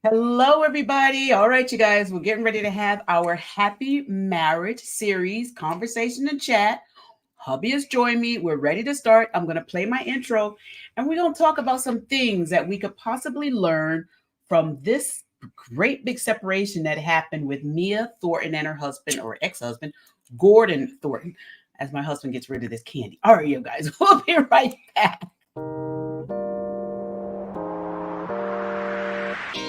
Hello, everybody. All right, you guys, we're getting ready to have our happy marriage series, conversation and chat. Hubby has joined me. We're ready to start. I'm going to play my intro and we're going to talk about some things that we could possibly learn from this great big separation that happened with Mia Thornton and her husband or ex-husband, Gordon Thornton, as my husband gets rid of this candy. All right, you guys, we'll be right back.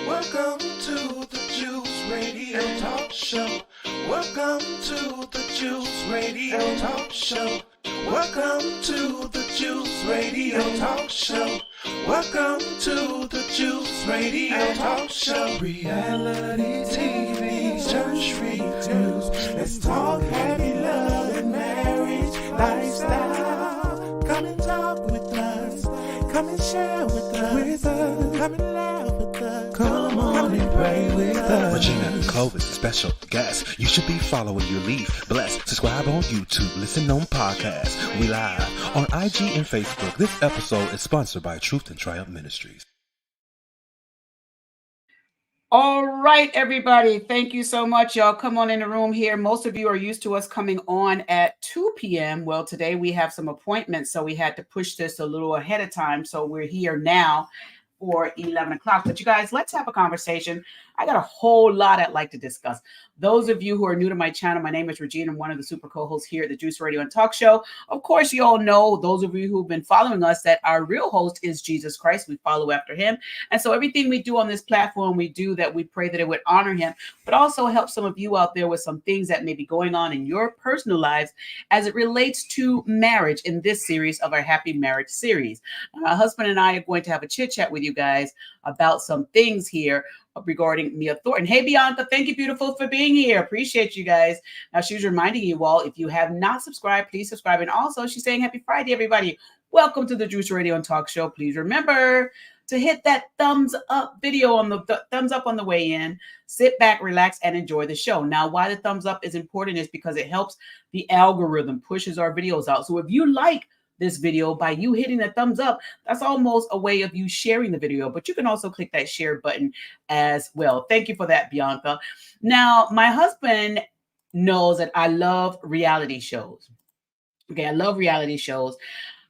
Welcome to the Juice Radio Talk Show. Welcome to the Juice Radio Talk Show. Welcome to the Juice Radio Talk Show. Welcome to the Juice Radio Talk Show. Reality TV, church reviews. Let's talk happy love and marriage lifestyle. Come and talk with us. Come and share with us. Come and laugh with us. Come on and pray with us. Regina and Clovis, special guests. You should be following your lead. Bless. Subscribe on YouTube. Listen on podcasts. We live on IG and Facebook. This episode is sponsored by Truth and Triumph Ministries. All right, everybody. Thank you so much, y'all. Come on in the room here. Most of you are used to us coming on at 2 p.m. Well, today we have some appointments, so we had to push this a little ahead of time. So we're here now for 11 o'clock. But you guys, let's have a conversation. I got a whole lot I'd like to discuss. Those of you who are new to my channel, my name is Regina. I'm one of the super co-hosts here at the Juice Radio and Talk Show. Of course, you all know, those of you who've been following us, that our real host is Jesus Christ. We follow after him. And so everything we do on this platform, we do that we pray that it would honor him, but also help some of you out there with some things that may be going on in your personal lives as it relates to marriage in this series of our Happy Marriage series. My husband and I are going to have a chit chat with you guys about some things here regarding Mia Thornton. Hey, Bianca, thank you, beautiful, for being here. Appreciate you guys. Now, she's reminding you all, if you have not subscribed, please subscribe. And also, she's saying happy Friday, everybody. Welcome to the Juice Radio and Talk Show. Please remember to hit that thumbs up video on the thumbs up on the way in. Sit back, relax, and enjoy the show. Now, why the thumbs up is important is because it helps the algorithm, pushes our videos out. So if you like this video, by you hitting the thumbs up, that's almost a way of you sharing the video, but you can also click that share button as well. Thank you for that, Bianca. Now, my husband knows that I love reality shows. Okay, I love reality shows.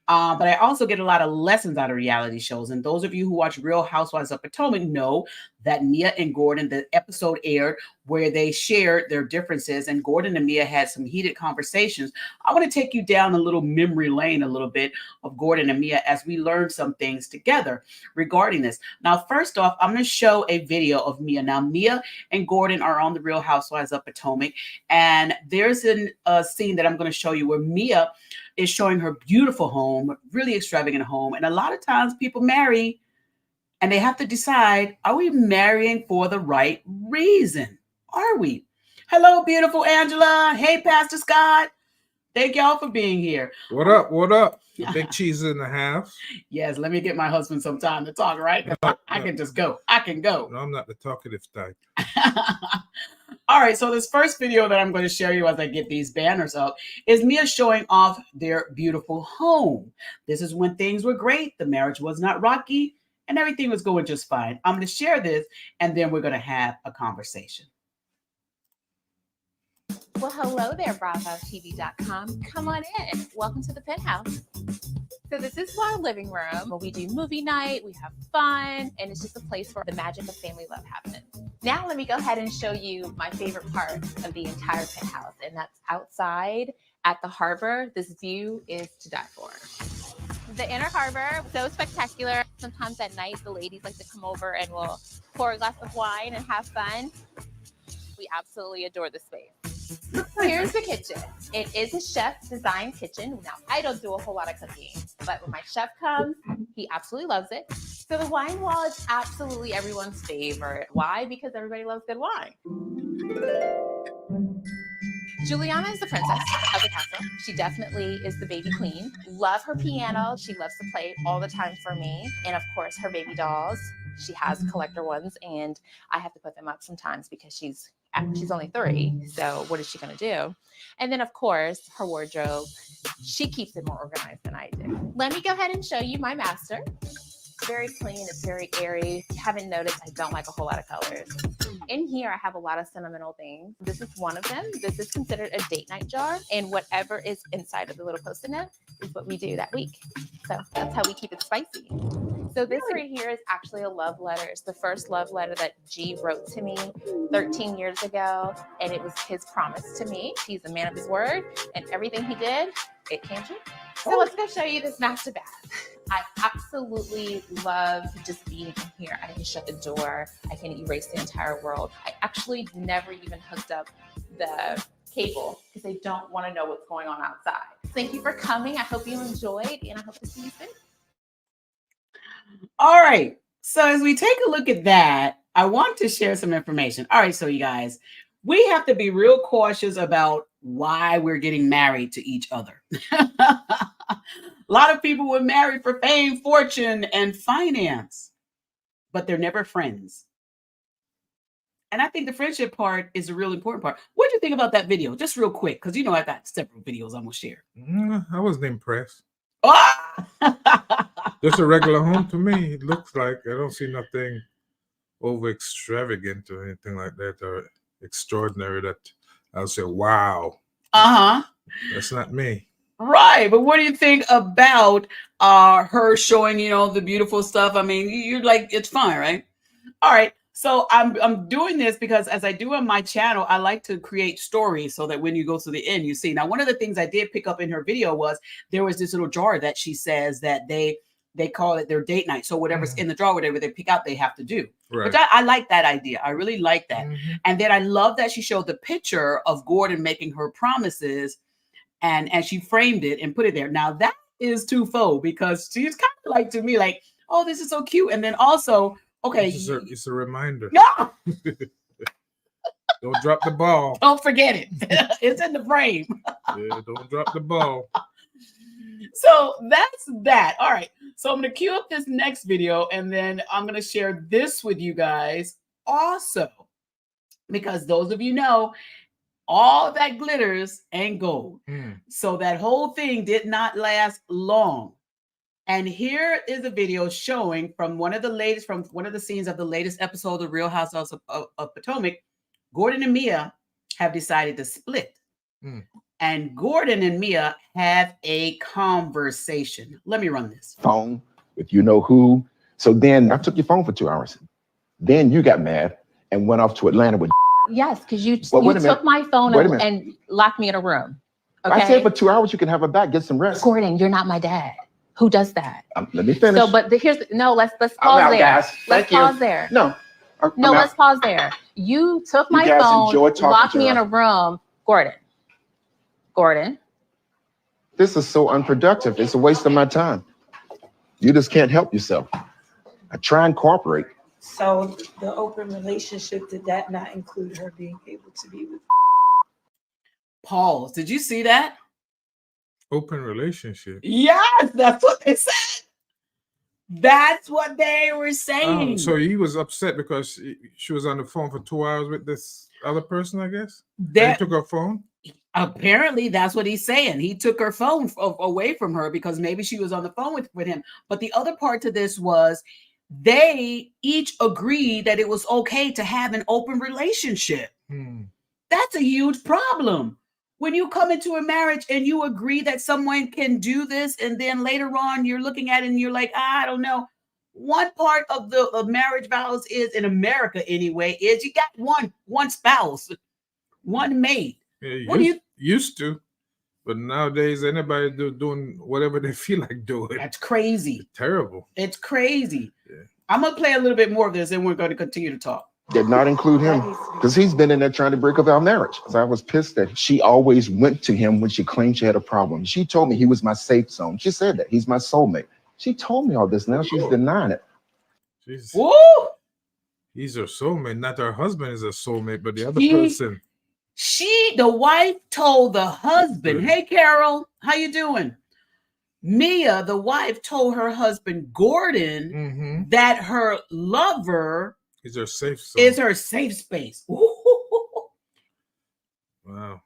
But I also get a lot of lessons out of reality shows. And those of you who watch Real Housewives of Potomac know that Mia and Gordon, the episode aired where they shared their differences, and Gordon and Mia had some heated conversations. I want to take you down a little memory lane a little bit of Gordon and Mia as we learn some things together regarding this. Now, first off, I'm going to show a video of Mia. Now, Mia and Gordon are on the Real Housewives of Potomac, and there's a scene that I'm going to show you where Mia is showing her beautiful home, really extravagant home. And a lot of times people marry and they have to decide, are we marrying for the right reason? Are we? Hello, beautiful Angela. Hey, Pastor Scott. Thank y'all for being here. What up? What up? The big cheese in the house. Yes, let me get my husband some time to talk, right? I can just go. I can go. No, I'm not the talkative type. All right, so this first video that I'm going to share you as I get these banners up is Mia showing off their beautiful home. This is when things were great. The marriage was not rocky and everything was going just fine. I'm going to share this and then we're going to have a conversation. Well, hello there, BravoTV.com. Come on in. Welcome to the penthouse. So this is our living room where we do movie night, we have fun, and it's just a place where the magic of family love happens. Now let me go ahead and show you my favorite part of the entire penthouse, and that's outside at the harbor. This view is to die for. The inner harbor, so spectacular. Sometimes at night, the ladies like to come over and we'll pour a glass of wine and have fun. We absolutely adore the space. Here's the kitchen. It is a chef design kitchen. Now, I don't do a whole lot of cooking, but when my chef comes, he absolutely loves it. So the wine wall is absolutely everyone's favorite. Why? Because everybody loves good wine. Juliana is the princess of the castle. She definitely is the baby queen. Love her piano. She loves to play all the time for me. And of course, her baby dolls. She has collector ones, and I have to put them up sometimes because she's only 3. So what is she going to do? And then, of course, her wardrobe. She keeps it more organized than I do. Let me go ahead and show you my master. very clean. It's very airy. If you haven't noticed, I don't like a whole lot of colors. In here, I have a lot of sentimental things. This is one of them. This is considered a date night jar, and whatever is inside of the little Post-it note is what we do that week. So that's how we keep it spicy. So this right here is actually a love letter. It's the first love letter that G wrote to me 13 years ago, and it was his promise to me. He's a man of his word, and everything he did, it came true. So let's go show you this master bath. I absolutely love just being in here. I can shut the door. I can erase the entire world. I actually never even hooked up the cable because I don't want to know what's going on outside. Thank you for coming. I hope you enjoyed, and I hope to see you soon. All right. So as we take a look at that, I want to share some information. All right. So you guys, we have to be real cautious about why we're getting married to each other. A lot of people were married for fame, fortune, and finance, but they're never friends. And I think the friendship part is a real important part. What do you think about that video? Just real quick, because you know I've got several videos I'm going to share. I wasn't impressed. Ah! Just a regular home to me. It looks like I don't see nothing over extravagant or anything like that or extraordinary that I'll say, wow. Uh-huh. That's not me. Right. But what do you think about her showing, the beautiful stuff? I mean, you're like, it's fine, right? All right. So I'm doing this because as I do on my channel, I like to create stories so that when you go to the end, you see. Now, one of the things I did pick up in her video was there was this little jar that she says that they call it their date night. So whatever's in the jar, whatever they pick out, they have to do. Right. But I like that idea. I really like that. And then I love that she showed the picture of Gordon making her promises and she framed it and put it there. Now that is twofold because she's kind of like to me like, oh, this is so cute. And then also, okay. It's a reminder. No. Don't drop the ball. Don't forget it. It's in the frame. Yeah, don't drop the ball. So that's that. All right. So I'm going to queue up this next video and then I'm going to share this with you guys also. Because those of you know, all that glitters ain't gold. So that whole thing did not last long. And here is a video showing from one of the scenes of the latest episode of the Real Housewives of Potomac. Gordon and Mia have decided to split. And Gordon and Mia have a conversation. Let me run this. Phone with you know who. So then I took your phone for 2 hours. Then you got mad and went off to Atlanta with. Yes, because you took my phone and locked me in a room. Okay? I said for 2 hours you can have it back, get some rest. Gordon, you're not my dad. Who does that? Let me finish. So, but let's pause out, there. Guys. Let's pause there. No, let's pause there. You took my phone, locked me in a room. Gordon. This is so unproductive. It's a waste of my time. You just can't help yourself. I try and cooperate. So the open relationship, did that not include her being able to be with? Pause. Did you see that? Open relationship. Yes, that's what they said. That's what they were saying. So he was upset because she was on the phone for 2 hours with this other person, I guess? That he took her phone? Apparently, that's what he's saying. He took her phone away from her because maybe she was on the phone with him. But the other part to this was they each agreed that it was okay to have an open relationship. That's a huge problem. When you come into a marriage and you agree that someone can do this, and then later on you're looking at it and you're like, I don't know. One part of the marriage vows is, in America anyway, is you got one spouse, one mate. Yeah, used to, but nowadays anybody doing whatever they feel like doing. That's crazy. It's terrible. It's crazy. Yeah. I'm gonna play a little bit more of this, and we're going to continue to talk. Did not include him because he's been in there trying to break up our marriage. So I was pissed that she always went to him when she claimed she had a problem. She told me he was my safe zone. She said that he's my soulmate. She told me all this. Now she's denying it. Woo! He's her soulmate, not her husband is a soulmate, but the other person. The wife told the husband, hey, Carol, how you doing? Mia, the wife, told her husband, Gordon, that her lover is her safe zone. Is her safe space. Wow.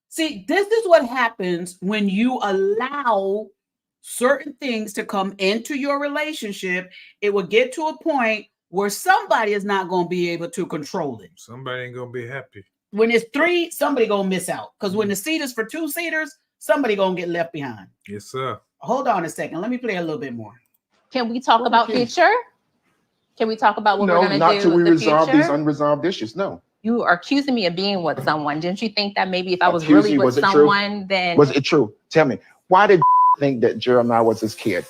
See, this is what happens when you allow certain things to come into your relationship, it will get to a point where somebody is not going to be able to control it. Somebody ain't gonna be happy. When it's 3, somebody gonna miss out. Because when the seat is for 2-seaters, somebody gonna get left behind. Yes, sir. Hold on a second. Let me play a little bit more. Can we talk about future? Can we talk about what we're No, going to not do till we with the resolve future? these unresolved issues. No. You are accusing me of being with someone. Didn't you think that maybe if I was Accuse really you, with was it true? someone, then Was it true? Tell me, why did think that Jeremiah was his kid?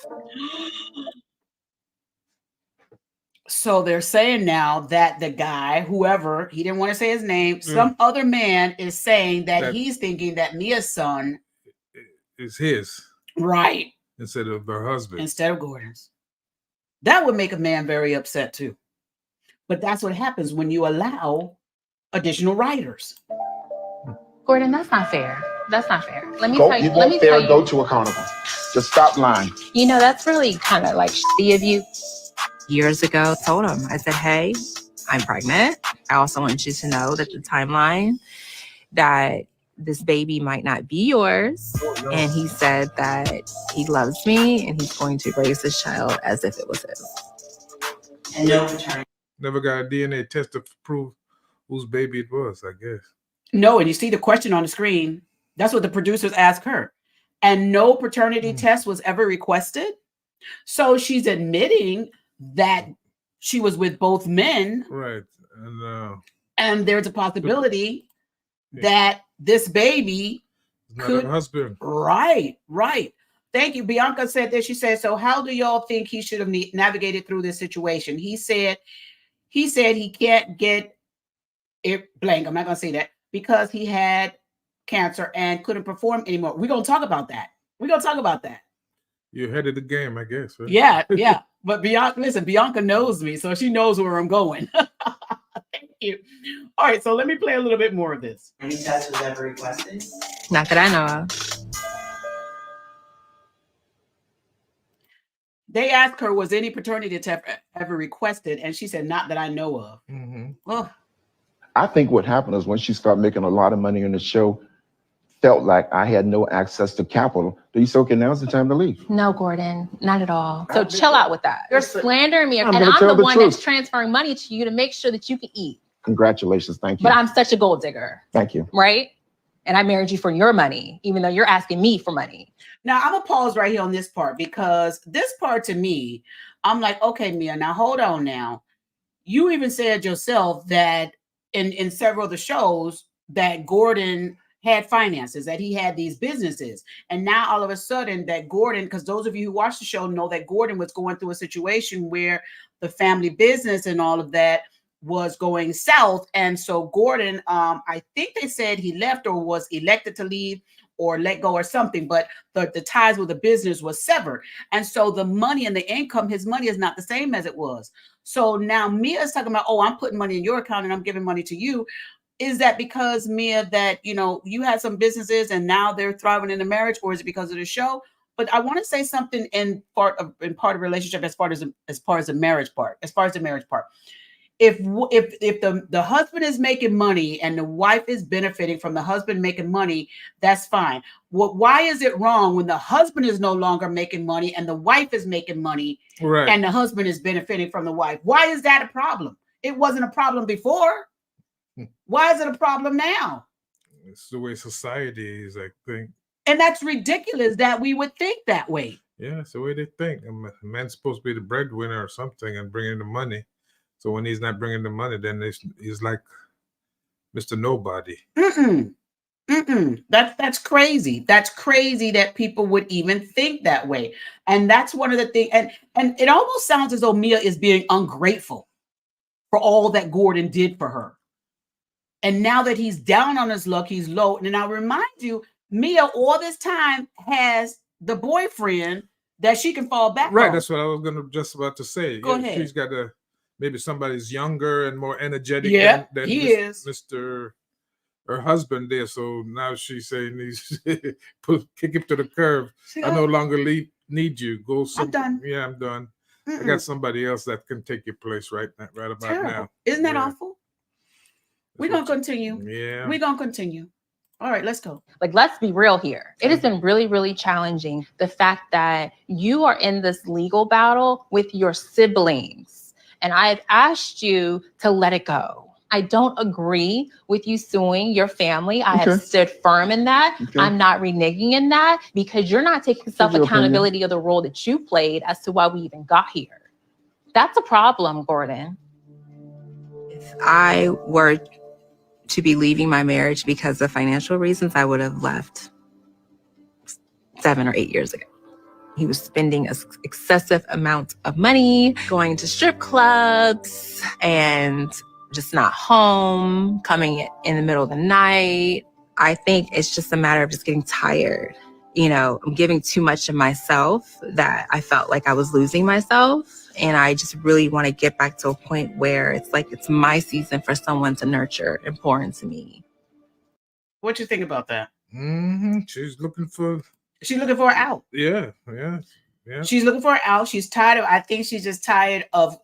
So they're saying now that the guy, whoever, he didn't want to say his name, some other man is saying that he's thinking that Mia's son is his. Right. Instead of her husband. Instead of Gordon's. That would make a man very upset too. But that's what happens when you allow additional writers. Gordon, that's not fair. That's not fair. Let me Go, tell you. you Let me want tell fair, you. go to a carnival. Just stop lying. You know, that's really kind of like shitty of you. Years ago, told him, I said, hey, I'm pregnant. I also want you to know that the timeline that this baby might not be yours. And he said that he loves me and he's going to raise this child as if it was his. And no paternity. Never got a DNA test to prove whose baby it was, I guess. No, and you see the question on the screen. That's what the producers asked her. And no paternity test was ever requested. So she's admitting that she was with both men. Right. And there's a possibility that this baby could her husband. Right. Thank you. Bianca said that. She said, so how do y'all think he should have navigated through this situation? He said he can't get it blank. I'm not going to say that because he had cancer and couldn't perform anymore. We're going to talk about that. You're ahead of the game, I guess. Right? Yeah. But Bianca knows me, so she knows where I'm going. Thank you. All right, so let me play a little bit more of this. Any test was ever requested? Not that I know of. They asked her, was any paternity test ever requested? And she said, not that I know of. Mm-hmm. Well, I think what happened is when she started making a lot of money in the show, felt like I had no access to capital. Do you say, okay, now's the time to leave? No, Gordon, not at all. So chill out with that. You're slandering me. And gonna I'm tell the the one truth. that's transferring money to you to make sure that you can eat. Congratulations. Thank you. But I'm such a gold digger. Thank you. Right? And I married you for your money, even though you're asking me for money. now I'm gonna pause right here on this part because this part to me, I'm like, okay, Mia, now hold on now. You even said yourself that in several of the shows that Gordon had finances, that he had these businesses. And now all of a sudden that Gordon, because those of you who watch the show know that Gordon was going through a situation where the family business and all of that was going south. And so Gordon, I think they said he left or was elected to leave or let go or something, but the ties with the business was severed. And so the money and the income, his money is not the same as it was. So now Mia is talking about, oh, I'm putting money in your account and I'm giving money to you. Is that because, Mia, that, you had some businesses and now they're thriving in the marriage, or is it because of the show? But I want to say something in part of relationship as far as the marriage part, If the husband is making money and the wife is benefiting from the husband making money, that's fine. Why is it wrong when the husband is no longer making money and the wife is making money, right, and the husband is benefiting from the wife? Why is that a problem? It wasn't a problem before. Why is it a problem now? It's the way society is, I think. And that's ridiculous that we would think that way. Yeah, it's the way they think. A man's supposed to be the breadwinner or something and bring in the money. So when he's not bringing the money, then he's like Mr. Nobody. That's crazy. That's crazy that people would even think that way. And that's one of the things. And it almost sounds as though Mia is being ungrateful for all that Gordon did for her. And now that he's down on his luck, he's low. And I'll remind you, Mia all this time has the boyfriend that she can fall back on. Right, that's what I was just about to say. Go ahead. She's got maybe somebody's younger and more energetic than he is. Mr. her husband there. So now she's saying kick him to the curb. I no longer need you. I'm done. Yeah, I'm done. I got somebody else that can take your place right about now. Isn't that awful? We're going to continue. Yeah. We're going to continue. All right, let's go. Like, let's be real here. It has been really, really challenging. The fact that you are in this legal battle with your siblings, and I've asked you to let it go. I don't agree with you suing your family. I have stood firm in that. I'm not reneging in that because you're not taking self-accountability of the role that you played as to why we even got here. That's a problem, Gordon. If I were to be leaving my marriage because of financial reasons, I would have left 7 or 8 years ago. He was spending an excessive amount of money, going to strip clubs and just not home, coming in the middle of the night. I think it's just a matter of just getting tired. You know, I'm giving too much of myself that I felt like I was losing myself. And I just really want to get back to a point where it's like it's my season for someone to nurture and pour into me. What you think about that? She's looking for an out. Yeah. She's looking for an out. She's tired of, I think she's just tired of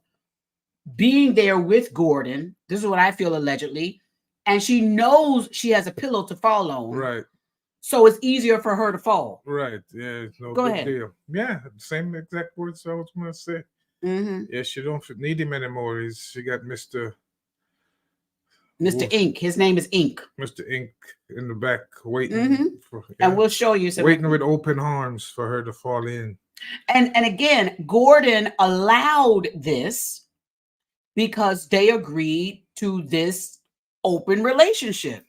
being there with Gordon. This is what I feel, allegedly. And she knows she has a pillow to fall on. Right. So it's easier for her to fall. Right. Yeah. It's no Go big ahead. deal. Yeah. Same exact words I was going to say. Yeah. She don't need him anymore. She got Mr. Ink. His name is Ink. Mr. Ink in the back waiting. And we'll show you some. Waiting with open arms for her to fall in. And again, Gordon allowed this because they agreed to this open relationship.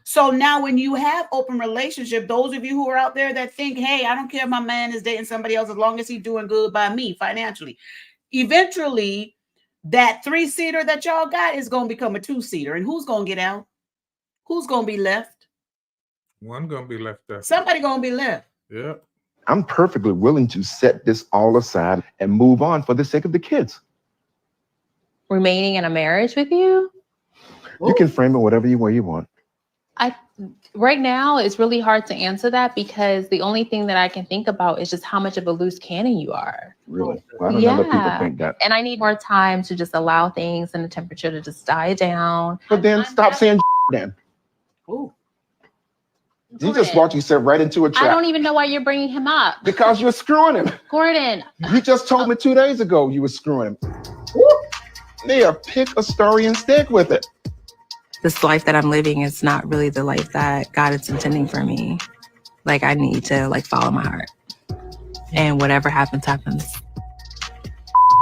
So now when you have open relationship, those of you who are out there that think, hey, I don't care if my man is dating somebody else as long as he's doing good by me financially. Eventually, that 3-seater that y'all got is going to become a 2-seater. And who's going to get out? Who's going to be left? One going to be left out. Somebody going to be left. Yeah. I'm perfectly willing to set this all aside and move on for the sake of the kids. Remaining in a marriage with you? You can frame it whatever way you want. Right now, it's really hard to answer that because the only thing that I can think about is just how much of a loose cannon you are. Really? Well, I don't know that people think that. And I need more time to just allow things and the temperature to just die down. But then stop saying then. Ooh. You just walked yourself right into a trap. I don't even know why you're bringing him up. Because you're screwing him. Gordon. You just told me 2 days ago you were screwing him. Mia, pick a story and stick with it. This life that I'm living is not really the life that God is intending for me. Like, I need to follow my heart. And whatever happens, happens.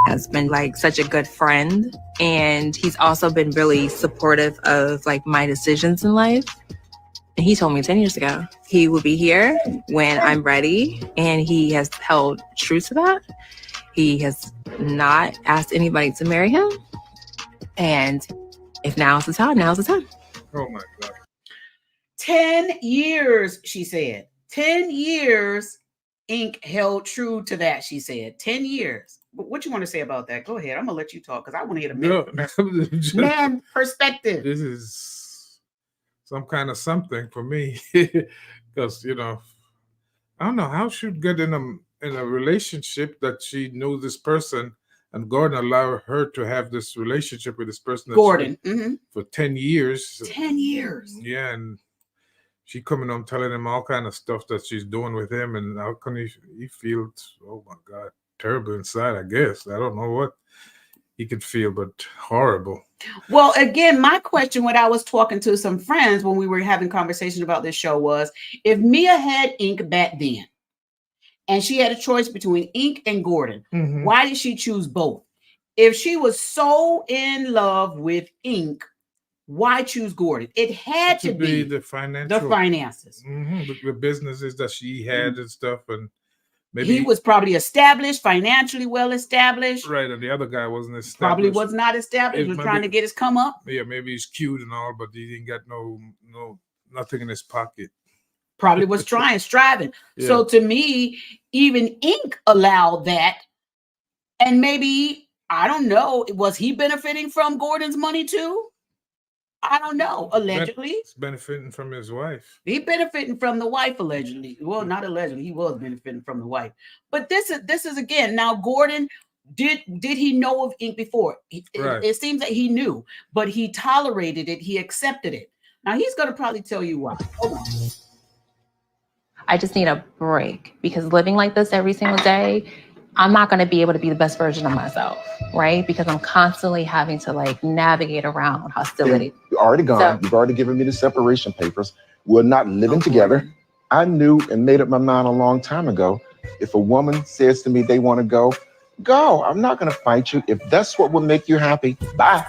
Has been such a good friend. And he's also been really supportive of my decisions in life. And he told me 10 years ago, he will be here when I'm ready. And he has held true to that. He has not asked anybody to marry him. And if now's the time, now's the time. Oh my God. 10 years, she said. 10 years, Ink held true to that, she said. 10 years. What you want to say about that? Go ahead. I'm going to let you talk because I want to hear the man perspective. This is some kind of something for me. Because, I don't know how she get in a relationship that she knew this person. And Gordon allowed her to have this relationship with this person. Gordon. For 10 years. 10 years. Yeah. And she coming home telling him all kind of stuff that she's doing with him. And how can he feel, oh my God, terrible inside, I guess. I don't know what he could feel, but horrible. Well, again, my question when I was talking to some friends when we were having conversations about this show was, if Mia had Ink back then, and she had a choice between Ink and Gordon, why did she choose both? If she was so in love with Ink, why choose Gordon? It had to be the finances. The businesses that she had and stuff. And maybe he was probably established, financially well established. Right, and the other guy wasn't established. Probably was not established. He was trying to get his come up. Yeah, maybe he's cute and all, but he didn't got nothing in his pocket. Probably was striving. Yeah. So to me, even Ink allowed that. And maybe, I don't know, was he benefiting from Gordon's money too? I don't know. Allegedly. He's benefiting from his wife. He benefiting from the wife, allegedly. Well, not allegedly. He was benefiting from the wife. But this is again, now Gordon, did he know of Ink before? Right. It seems that he knew, but he tolerated it. He accepted it. Now he's going to probably tell you why. Hold on. I just need a break because living like this every single day, I'm not going to be able to be the best version of myself, right? Because I'm constantly having to like navigate around hostility. You're already gone. So- You've already given me the separation papers. We're not living together. I knew and made up my mind a long time ago. If a woman says to me they want to go, go. I'm not going to fight you. If that's what will make you happy, bye.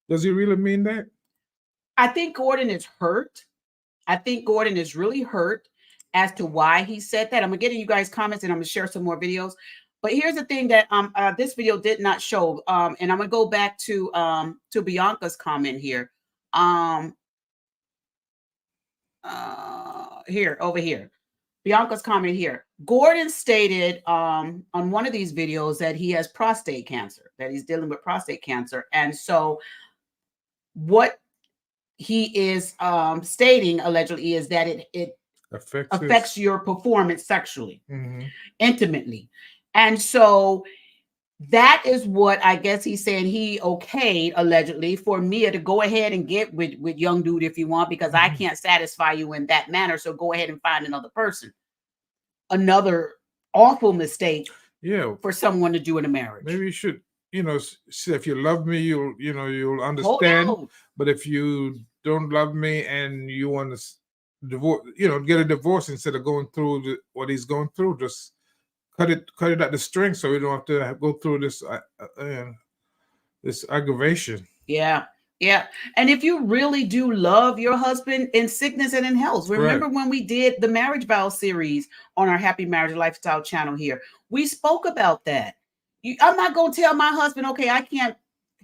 Does he really mean that? I think Gordon is hurt. I think Gordon is really hurt as to why he said that. I'm gonna get in you guys' comments and I'm gonna share some more videos. But here's the thing that this video did not show. And I'm gonna go back to Bianca's comment here. Here, over here. Bianca's comment here. Gordon stated on one of these videos that he has prostate cancer, that he's dealing with prostate cancer. And so what he is stating allegedly is that it affects your performance sexually, intimately. And so that is what I guess he's saying he okayed allegedly for Mia to go ahead and get with young dude if you want, because I can't satisfy you in that manner. So go ahead and find another person. Another awful mistake for someone to do in a marriage. Maybe you should, say if you love me, you'll understand. But if you don't love me and you want to divorce, get a divorce instead of going through what he's going through, just cut it at the string so we don't have to go through this this aggravation. Yeah. And if you really do love your husband in sickness and in health, remember when we did the marriage vow series on our Happy Marriage Lifestyle channel here, we spoke about that. I'm not going to tell my husband, okay, I can't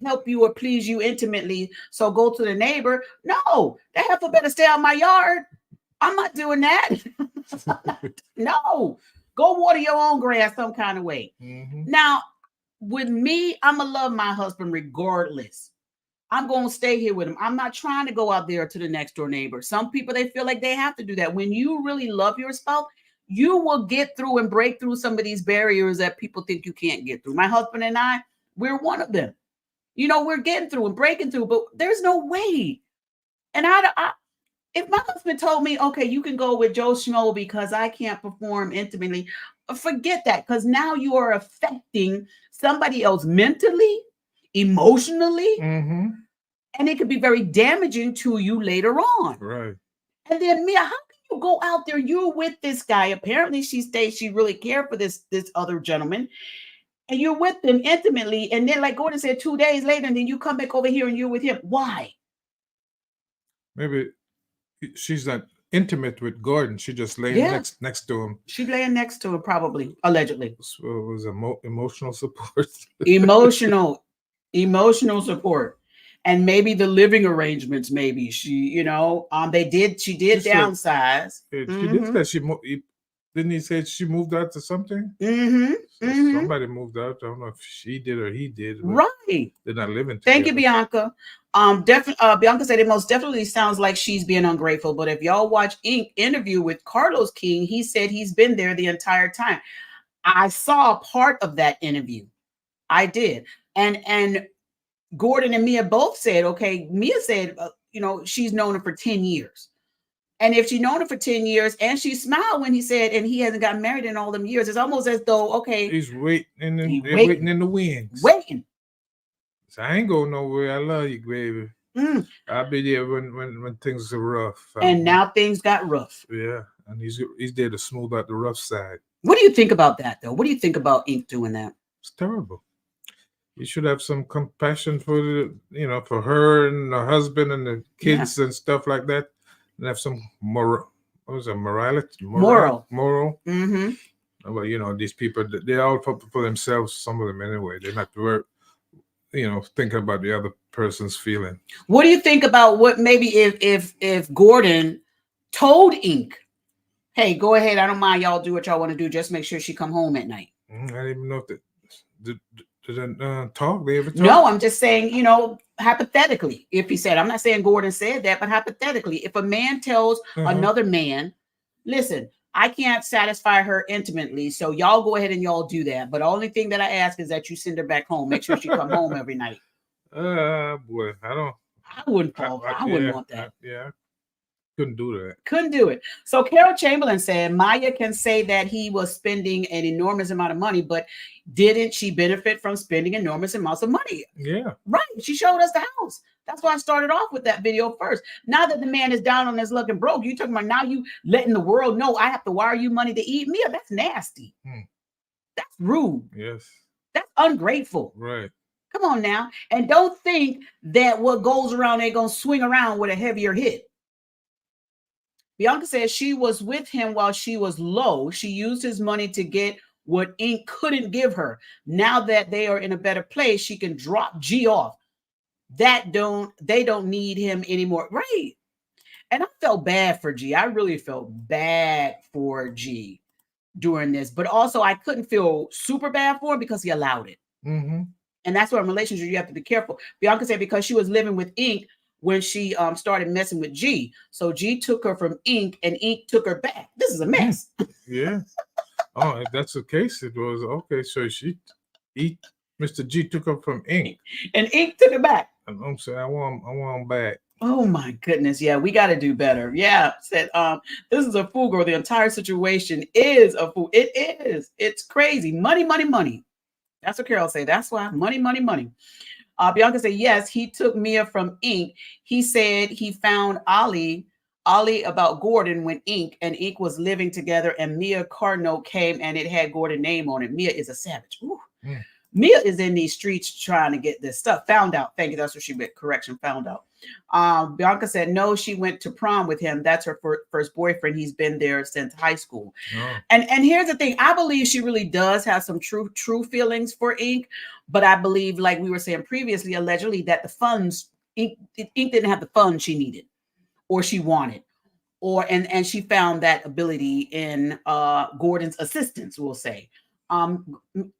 help you or please you intimately, so go to the neighbor. No, that heifer better stay out my yard. I'm not doing that. No, go water your own grass some kind of way. Now, with me, I'm going to love my husband regardless. I'm going to stay here with him. I'm not trying to go out there to the next door neighbor. Some people, they feel like they have to do that. When you really love your spouse, you will get through and break through some of these barriers that people think you can't get through. My husband and I, we're one of them. We're getting through and breaking through, but there's no way. And I if my husband told me, okay, you can go with Joe Schmo because I can't perform intimately, forget that, because now you are affecting somebody else mentally, emotionally, and it could be very damaging to you later on. Right. And then Mia, how can you go out there? You're with this guy. Apparently, she really cared for this other gentleman. And you're with them intimately, and then, like Gordon said, 2 days later, and then you come back over here and you're with him. Why? Maybe she's not intimate with Gordon. She just laying next to him. She's laying next to him, probably, allegedly. So it was emotional support. emotional support, and maybe the living arrangements. Maybe she, she did downsize. She did that. Didn't he say she moved out to something? Somebody moved out. I don't know if she did or he did. Right. They're not living together. Thank you, Bianca. Bianca said it most definitely sounds like she's being ungrateful. But if y'all watch interview with Carlos King, he said he's been there the entire time. I saw part of that interview. I did. And Gordon and Mia both said, okay, Mia said, she's known him for 10 years. And if she's known him for 10 years and she smiled when he said, and he hasn't gotten married in all them years, it's almost as though, okay. He's waiting in the wings. Waiting. So I ain't going nowhere. I love you, baby. I'll be there when things are rough. And now things got rough. Yeah. And he's there to smooth out the rough side. What do you think about that, though? What do you think about Ink doing that? It's terrible. You should have some compassion for for her and her husband and the kids and stuff like that. And have some moral. Well, these people, they're all for themselves. Some of them anyway. They're not thinking about the other person's feeling. What do you think about what maybe if Gordon told Ink, hey, go ahead, I don't mind, y'all do what y'all want to do, just make sure she come home at night? I didn't even know if did talk. They ever talk? No, I'm just saying, hypothetically, if he said, I'm not saying Gordon said that, but hypothetically, if a man tells another man, listen, I can't satisfy her intimately, so y'all go ahead and y'all do that. But the only thing that I ask is that you send her back home. Make sure she come home every night. Boy, I wouldn't fall. I wouldn't want that. Yeah, couldn't do that. Couldn't do it. So Carol Chamberlain said Maya can say that he was spending an enormous amount of money, but didn't she benefit from spending enormous amounts of money? Yeah. Right. She showed us the house. That's why I started off with that video first. Now that the man is down on his luck and broke, you talking about now you letting the world know I have to wire you money to eat? Mia, that's nasty. That's rude. Yes. That's ungrateful. Right. Come on now. And don't think that what goes around ain't going to swing around with a heavier hit. Bianca says she was with him while she was low. She used his money to get what Inc. couldn't give her. Now that they are in a better place, she can drop G off. They don't need him anymore. Right. And I felt bad for G. I really felt bad for G during this. But also I couldn't feel super bad for him because he allowed it. Mm-hmm. And that's why in relationships you have to be careful. Bianca said because she was living with Inc. when she started messing with G. So G took her from Inc. and Inc. took her back. This is a mess. Yeah. Oh, if that's the case, it was okay. So Mr. G took her from Inc. and Inc. took her back. And I'm saying I want him back. Oh my goodness. Yeah, we got to do better. Yeah. Said this is a fool, girl. The entire situation is a fool. It is. It's crazy. Money, money, money. That's what Carol said. That's why money, money, money. Bianca said, yes, he took Mia from Inc. He said he found Ali about Gordon when Inc. and Inc. was living together, and Mia Cardinal came and it had Gordon's name on it. Mia is a savage. Ooh. Mia is in these streets trying to get this stuff. Found out. Thank you. That's what she meant. Correction. Found out. Bianca said, no, she went to prom with him. That's her first boyfriend. He's been there since high school. Oh. And here's the thing. I believe she really does have some true feelings for Inc. But I believe, like we were saying previously, allegedly, that the funds, Inc. didn't have the funds she needed or she wanted. And she found that ability in Gordon's assistance, we'll say.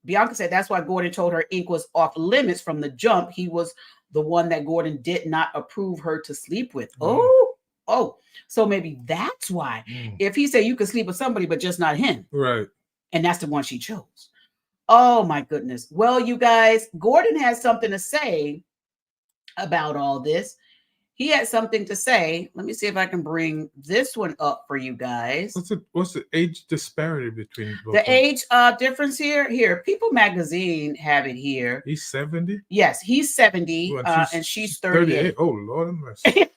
Bianca said that's why Gordon told her Inc. was off limits from the jump. He was the one that Gordon did not approve her to sleep with. Oh, so maybe that's why. If he said you could sleep with somebody, but just not him. Right. And that's the one she chose. Oh my goodness. Well, you guys, Gordon has something to say about all this. He had something to say. Let me see if I can bring this one up for you guys. What's the age disparity between both? The age difference here? Here, People Magazine have it here. He's 70? Yes, he's 70 and she's 38. Oh, Lord have mercy.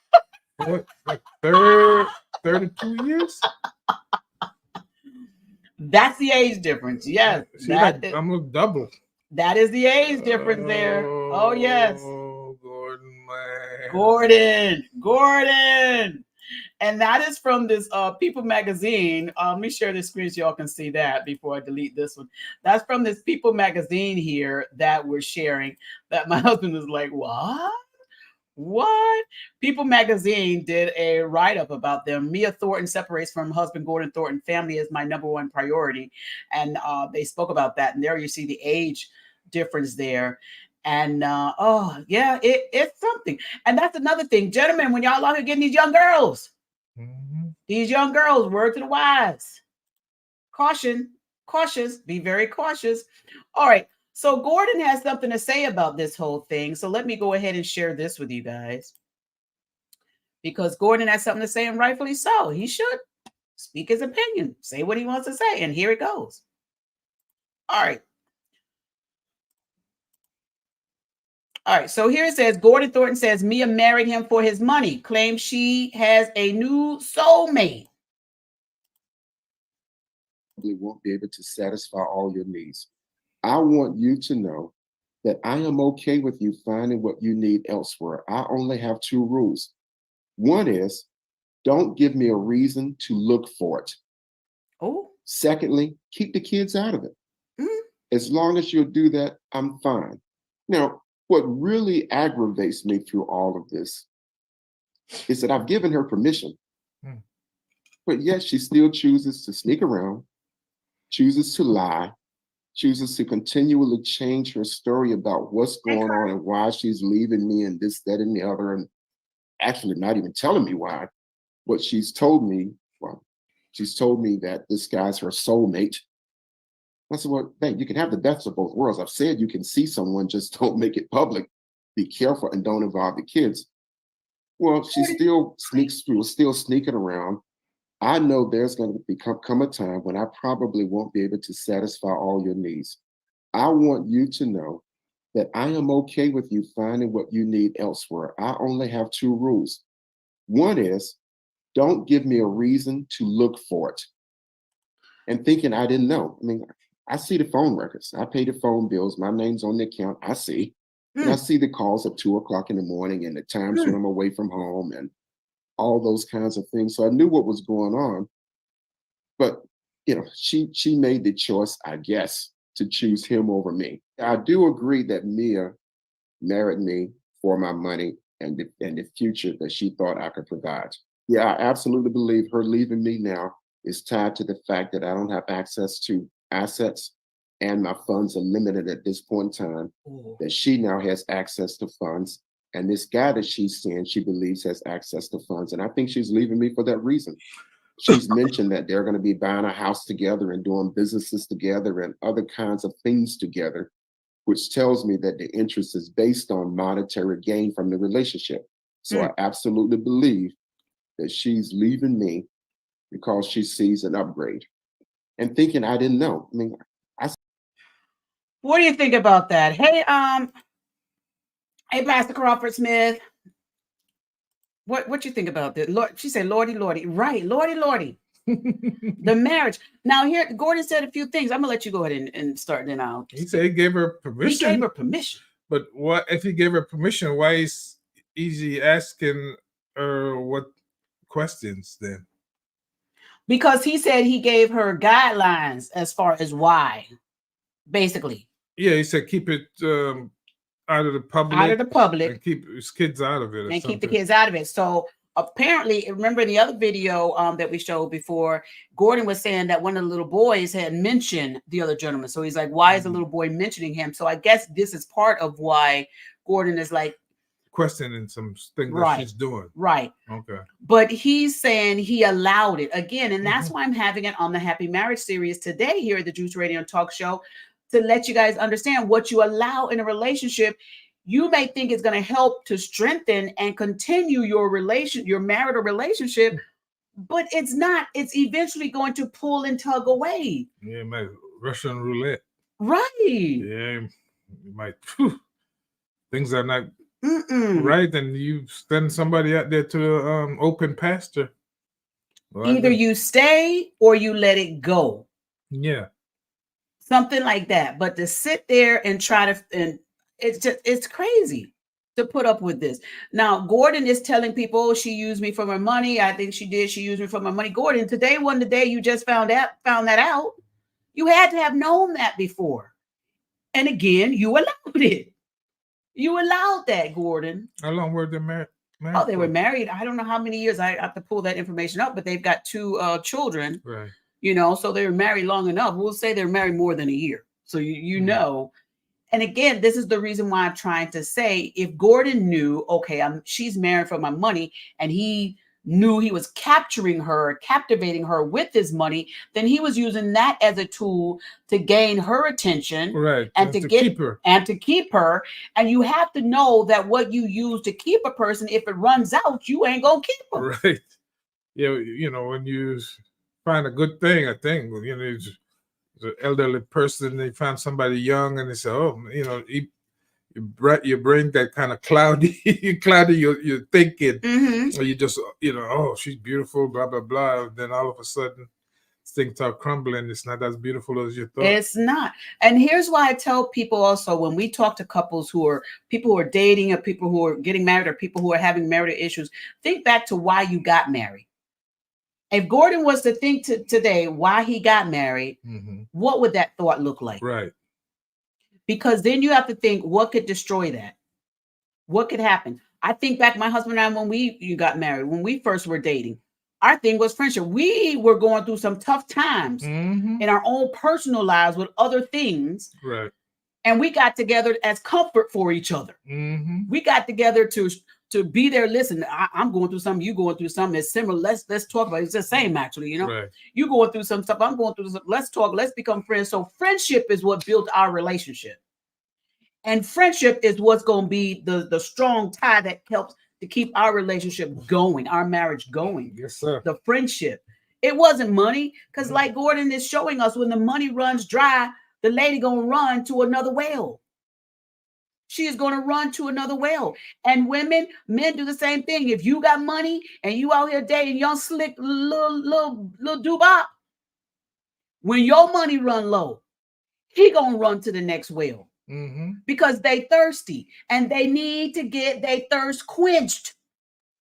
What, like 32 years? That's the age difference. Yes. I'm a double. That is the age difference there. Oh, yes. Gordon, man. Gordon. And that is from this People Magazine. Let me share this screen so y'all can see that before I delete this one. That's from this People Magazine here that we're sharing that my husband is like, what? People Magazine did a write-up about them. Mia Thornton separates from husband Gordon Thornton. Family is my number one priority. And they spoke about that. And there you see the age difference there. And it's something. And that's another thing. Gentlemen, when y'all out here getting these young girls, word to the wise. Cautious, be very cautious. All right. So Gordon has something to say about this whole thing. So let me go ahead and share this with you guys. Because Gordon has something to say, and rightfully so. He should speak his opinion, say what he wants to say. And here it goes. All right. So here it says, Gordon Thornton says Mia married him for his money, claims she has a new soulmate. You won't be able to satisfy all your needs. I want you to know that I am okay with you finding what you need elsewhere. I only have two rules. One is, don't give me a reason to look for it. Oh. Secondly, keep the kids out of it. As long as you'll do that, I'm fine. Now, what really aggravates me through all of this is that I've given her permission, but yet she still chooses to sneak around, chooses to lie, chooses to continually change her story about what's going on and why she's leaving me and this, that, and the other, and actually not even telling me why. What she's told me, she's told me that this guy's her soulmate. I said, well, you can have the best of both worlds. I've said you can see someone, just don't make it public, be careful and don't involve the kids. Well, she still was still sneaking around. I know there's going to come a time when I probably won't be able to satisfy all your needs. I want you to know that I am okay with you finding what you need elsewhere. I only have 2 rules. One is, don't give me a reason to look for it. And thinking I didn't know. I mean, I see the phone records. I pay the phone bills. My name's on the account. I see. And I see the calls at 2 o'clock in the morning and the times when I'm away from home and all those kinds of things. So I knew what was going on. But, you know, she made the choice, I guess, to choose him over me. I do agree that Mia married me for my money and the future that she thought I could provide. Yeah, I absolutely believe her leaving me now is tied to the fact that I don't have access to assets and my funds are limited at this point in time, that she now has access to funds. And this guy that she's seeing, she believes has access to funds. And I think she's leaving me for that reason. She's mentioned that they're going to be buying a house together and doing businesses together and other kinds of things together, which tells me that the interest is based on monetary gain from the relationship. So I absolutely believe that she's leaving me because she sees an upgrade and thinking I didn't know. I mean, What do you think about that? Hey, Pastor Crawford Smith. What you think about this? Lord, she said, Lordy, Lordy. Right, Lordy, Lordy. The marriage. Now here, Gordon said a few things. I'm gonna let you go ahead and start then out. He said he gave her permission. He gave her permission. But what if he gave her permission? Why is he asking her what questions then? Because he said he gave her guidelines as far as why, basically. Yeah, he said keep it out of the public. Out of the public. And keep his kids out of it. And keep the kids out of it. So apparently, remember the other video that we showed before, Gordon was saying that one of the little boys had mentioned the other gentleman. So he's like, why is the little boy mentioning him? So I guess this is part of why Gordon is like questioning some things that she's doing. Right. Okay. But he's saying he allowed it again. And that's why I'm having it on the Happy Marriage series today here at the Juice Radio Talk Show, to let you guys understand what you allow in a relationship. You may think it's going to help to strengthen and continue your marital relationship, but it's not. It's eventually going to pull and tug away. Yeah, man, Russian roulette. Right. Yeah, you might. Things are not right, and you send somebody out there to open pasture. Well, either you stay or you let it go. Yeah. Something like that. But to sit there and try to, and it's crazy to put up with this. Now, Gordon is telling people, oh, she used me for my money. I think she did. She used me for my money. Gordon, today wasn't the day you just found that out. You had to have known that before. And again, you allowed it. You allowed that, Gordon. How long were they married? Oh, they were married. I don't know how many years. I have to pull that information up, but they've got 2 children. Right. You know, so they were married long enough. We'll say they're married more than a year. So you know. And again, this is the reason why I'm trying to say, if Gordon knew, okay, she's married for my money, and he knew he was captivating her with his money, then he was using that as a tool to gain her attention, right? And to keep her. And you have to know that what you use to keep a person, if it runs out, you ain't gonna keep her. Right. Yeah, you know, when you find a good thing, you know, it's an elderly person, they found somebody young, and they say, oh, you know, your brain that kind of cloudy your thinking, or you just, you know, oh, she's beautiful, blah blah blah. Then all of a sudden things start crumbling. It's not as beautiful as you thought. It's not. And here's why I tell people also, when we talk to couples people who are dating, or people who are getting married, or people who are having marital issues, think back to why you got married. If Gordon was to think today why he got married, what would that thought look like? Right. Because then you have to think, what could destroy that? What could happen? I think back, my husband and I, when you got married, when we first were dating, our thing was friendship. We were going through some tough times in our own personal lives with other things. Right. And we got together as comfort for each other. We got together to be there. Listen, I'm going through something. You going through something. It's similar. Let's talk about it. It's the same, actually. You know, right. You going through some stuff. I'm going through some. Let's talk. Let's become friends. So friendship is what built our relationship. And friendship is what's going to be the strong tie that helps to keep our relationship going, our marriage going. Yes, sir. The friendship. It wasn't money, because like Gordon is showing us, when the money runs dry, the lady going to run to another well. She is going to run to another well. And women, men do the same thing. If you got money and you out here dating young slick little doobop, when your money run low, he going to run to the next well. Because they thirsty and they need to get their thirst quenched.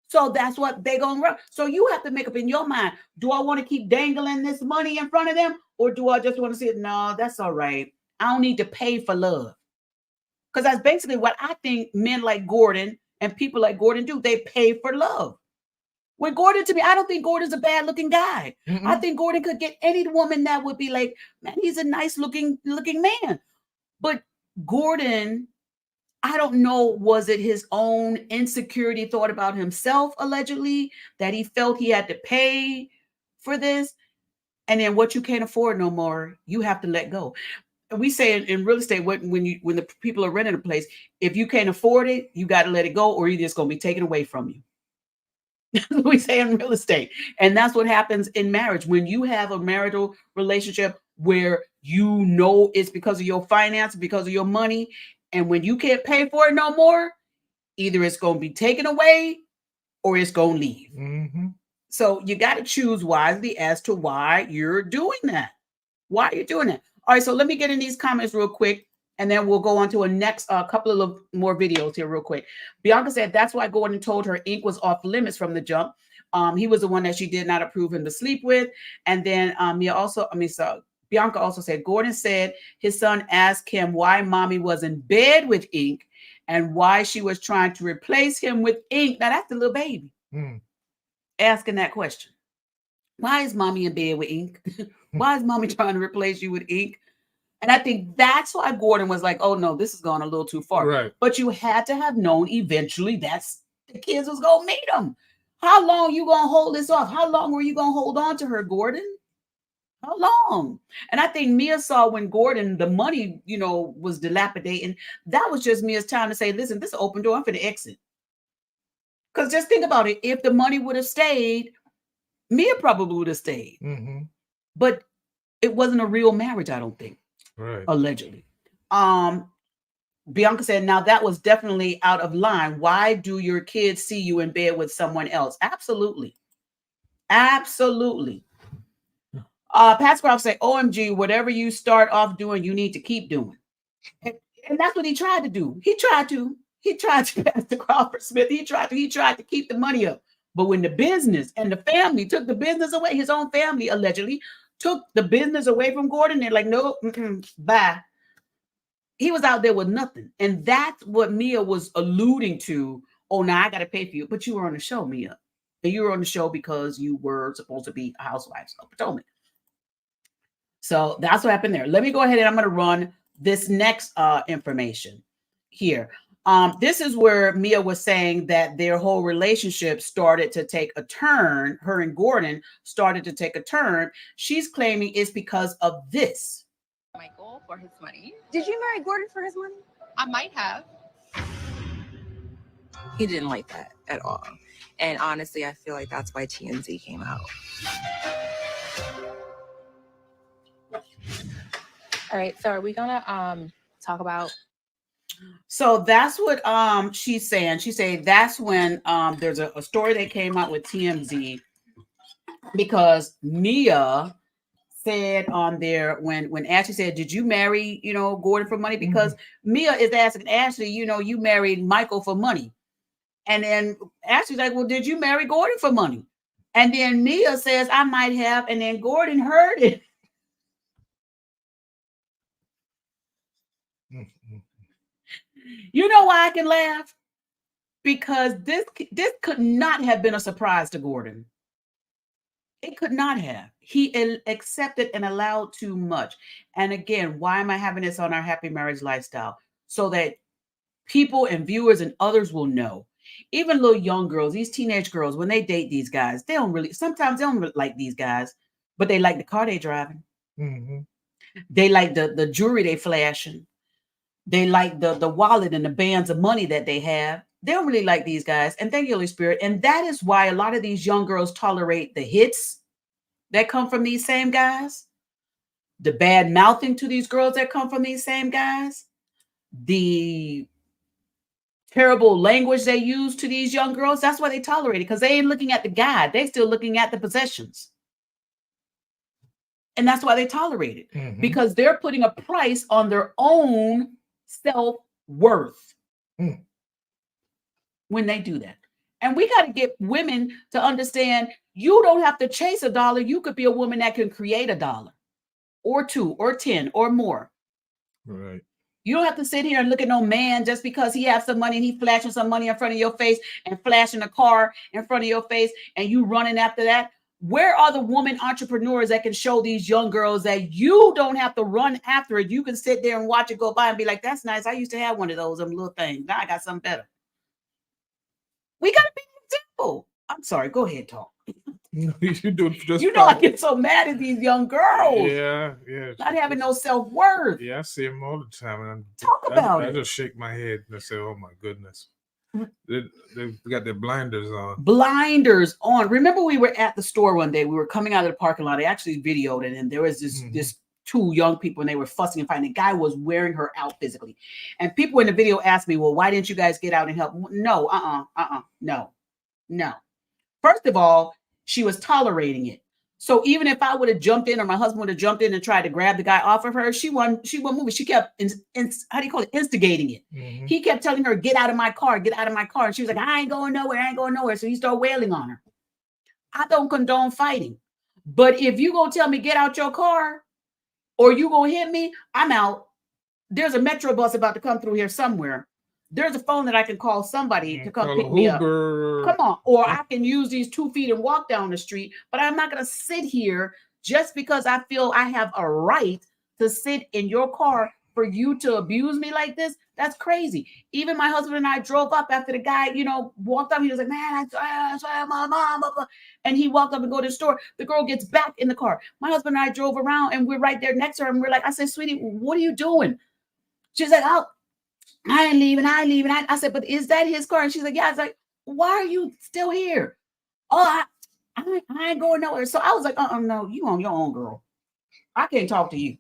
So that's what they gonna run. So you have to make up in your mind, do I want to keep dangling this money in front of them, or do I just want to say, no, that's all right, I don't need to pay for love? Because that's basically what I think men like Gordon and people like Gordon do. They pay for love. When Gordon, to me, I don't think Gordon's a bad looking guy. I think Gordon could get any woman that would be like, man, he's a nice looking man. But Gordon, I don't know, was it his own insecurity thought about himself, allegedly, that he felt he had to pay for this? And then what you can't afford no more, you have to let go. We say in real estate, when the people are renting a place, if you can't afford it, you got to let it go, or you're just going to be taken away from you. We say in real estate. And that's what happens in marriage. When you have a marital relationship where you know it's because of your finance, because of your money, and when you can't pay for it no more, either it's going to be taken away or it's going to leave. So you got to choose wisely as to why you're doing that. Why are you doing that? All right, so let me get in these comments real quick, and then we'll go on to a next couple of more videos here real quick. Bianca said that's why Gordon told her Ink was off limits from the jump. He was the one that she did not approve him to sleep with. And then Bianca also said Gordon said his son asked him why mommy was in bed with Ink and why she was trying to replace him with Ink. Now that's the little baby asking that question. Why is mommy in bed with Ink? Why is mommy trying to replace you with Ink? And I think that's why Gordon was like, oh no, this has gone a little too far. Right. But you had to have known eventually that's the kids was going to meet him. How long you going to hold this off? How long were you going to hold on to her, Gordon? How long? And I think Mia saw when Gordon, the money, was dilapidating. That was just Mia's time to say, listen, this is an open door. I'm going to exit. Because just think about it. If the money would have stayed, Mia probably would have stayed. But it wasn't a real marriage, I don't think. Right. Allegedly. Bianca said, now that was definitely out of line. Why do your kids see you in bed with someone else? Absolutely. Absolutely. Pat Scroff said, OMG, whatever you start off doing, you need to keep doing. And that's what he tried to do. He tried to, Pastor Crawford Smith, he tried to keep the money up. But when the business and the family took the business away, his own family allegedly took the business away from Gordon, they're like, no, bye. He was out there with nothing. And that's what Mia was alluding to. Oh, now I got to pay for you. But you were on the show, Mia. And you were on the show because you were supposed to be a housewife. So Potomac. So that's what happened there. Let me go ahead and I'm going to run this next information here. This is where Mia was saying that their whole relationship started to take a turn. Her and Gordon started to take a turn. She's claiming it's because of this. Michael for his money. Did you marry Gordon for his money? I might have. He didn't like that at all. And honestly, I feel like that's why TMZ came out. All right, so are we gonna talk about? So that's what she's saying. She's saying that's when there's a story that came out with TMZ because Mia said on there when Ashley said, did you marry, Gordon for money? Because Mia is asking Ashley, you married Michael for money. And then Ashley's like, well, did you marry Gordon for money? And then Mia says, I might have. And then Gordon heard it. You know why I can laugh? Because this could not have been a surprise to Gordon. It could not have. He accepted and allowed too much. And again, why am I having this on our Happy Marriage Lifestyle? So that people and viewers and others will know. Even little young girls, these teenage girls, when they date these guys, sometimes they don't really like these guys, but they like the car they driving. They like the jewelry they flashing. They like the wallet and the bands of money that they have. They don't really like these guys. And thank you, Holy Spirit. And that is why a lot of these young girls tolerate the hits that come from these same guys, the bad mouthing to these girls that come from these same guys, the terrible language they use to these young girls. That's why they tolerate it, because they ain't looking at the guy. They still looking at the possessions. And that's why they tolerate it, Mhm. because they're putting a price on their own self-worth when they do that. And we got to get women to understand you don't have to chase a dollar. You could be a woman that can create a dollar or 2 or 10 or more. Right. You don't have to sit here and look at no man just because he has some money and he flashing some money in front of your face and flashing a car in front of your face and you running after that. Where are the woman entrepreneurs that can show these young girls that you don't have to run after it? You can sit there and watch it go by and be like, that's nice. I used to have one of those little things. Now I got something better. We got to be an example. I'm sorry. Go ahead, talk. You do just You know, I fine. get so mad at these young girls. Yeah. Not having no self-worth. Yeah, I see them all the time. And Talk about I it. just shake my head and I say, oh my goodness. They've got their blinders on. Blinders on. Remember, we were at the store one day. We were coming out of the parking lot. I actually videoed it, and there was this 2 young people, and they were fussing and fighting. The guy was wearing her out physically. And people in the video asked me, well, why didn't you guys get out and help? No, no. First of all, she was tolerating it. So even if I would have jumped in, or my husband would have jumped in and tried to grab the guy off of her, she wouldn't move. She kept, instigating it. Mhm. He kept telling her, get out of my car, get out of my car. And she was like, I ain't going nowhere. So he started wailing on her. I don't condone fighting. But if you gonna tell me, get out your car, or you gonna hit me, I'm out. There's a metro bus about to come through here somewhere. There's a phone that I can call somebody to come Call pick a me up. Uber. Come on. Or I can use these 2 feet and walk down the street, but I'm not going to sit here just because I feel I have a right to sit in your car for you to abuse me like this. That's crazy. Even my husband and I drove up after the guy, walked up. He was like, man, I saw my mom. And he walked up and go to the store. The girl gets back in the car. My husband and I drove around and we're right there next to her. And we're like, I said, sweetie, what are you doing? She's like, oh, I ain't leaving. I said, but is that his car? And she's like, yeah. I was like, why are you still here? Oh, I ain't going nowhere. So I was like, no, you on your own, girl. I can't talk to you.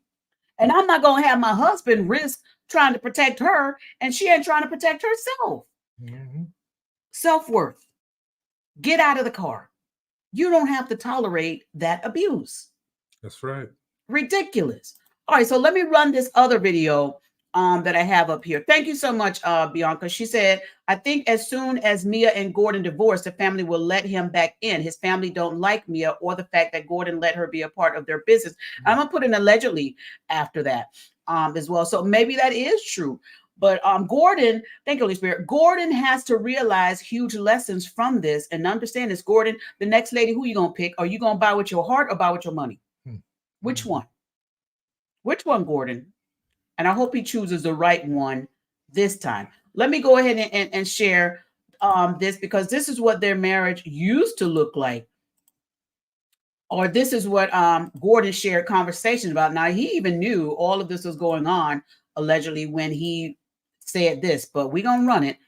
And I'm not going to have my husband risk trying to protect her, and she ain't trying to protect herself. Mm-hmm. Self-worth. Get out of the car. You don't have to tolerate that abuse. That's right. Ridiculous. All right, so let me run this other video that I have up here. Thank you so much, Bianca. She said, I think as soon as Mia and Gordon divorced, the family will let him back in. His family don't like Mia or the fact that Gordon let her be a part of their business. I'm going to put an allegedly after that as well. So maybe that is true. But Gordon, thank you, Holy Spirit. Gordon has to realize huge lessons from this and understand this. Gordon, the next lady, who you going to pick? Are you going to buy with your heart or buy with your money? Which one? Which one, Gordon? And I hope he chooses the right one this time. Let me go ahead and share this, because this is what their marriage used to look like. Or this is what Gordon shared conversations about. Now, he even knew all of this was going on, allegedly, when he said this. But we're going to run it.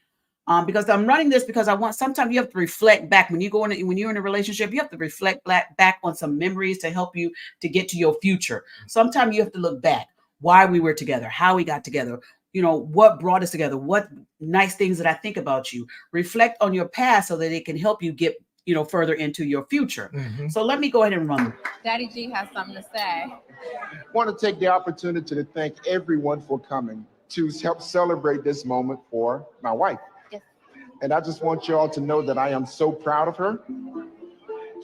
Because I'm running this because sometimes you have to reflect back when you're in a relationship, you have to reflect back on some memories to help you to get to your future. Sometimes you have to look back, why we were together, how we got together, what brought us together, what nice things that I think about you. Reflect on your past so that it can help you get, further into your future. Mm-hmm. So let me go ahead and run. Daddy G has something to say. I want to take the opportunity to thank everyone for coming to help celebrate this moment for my wife. Yes. And I just want you all to know that I am so proud of her.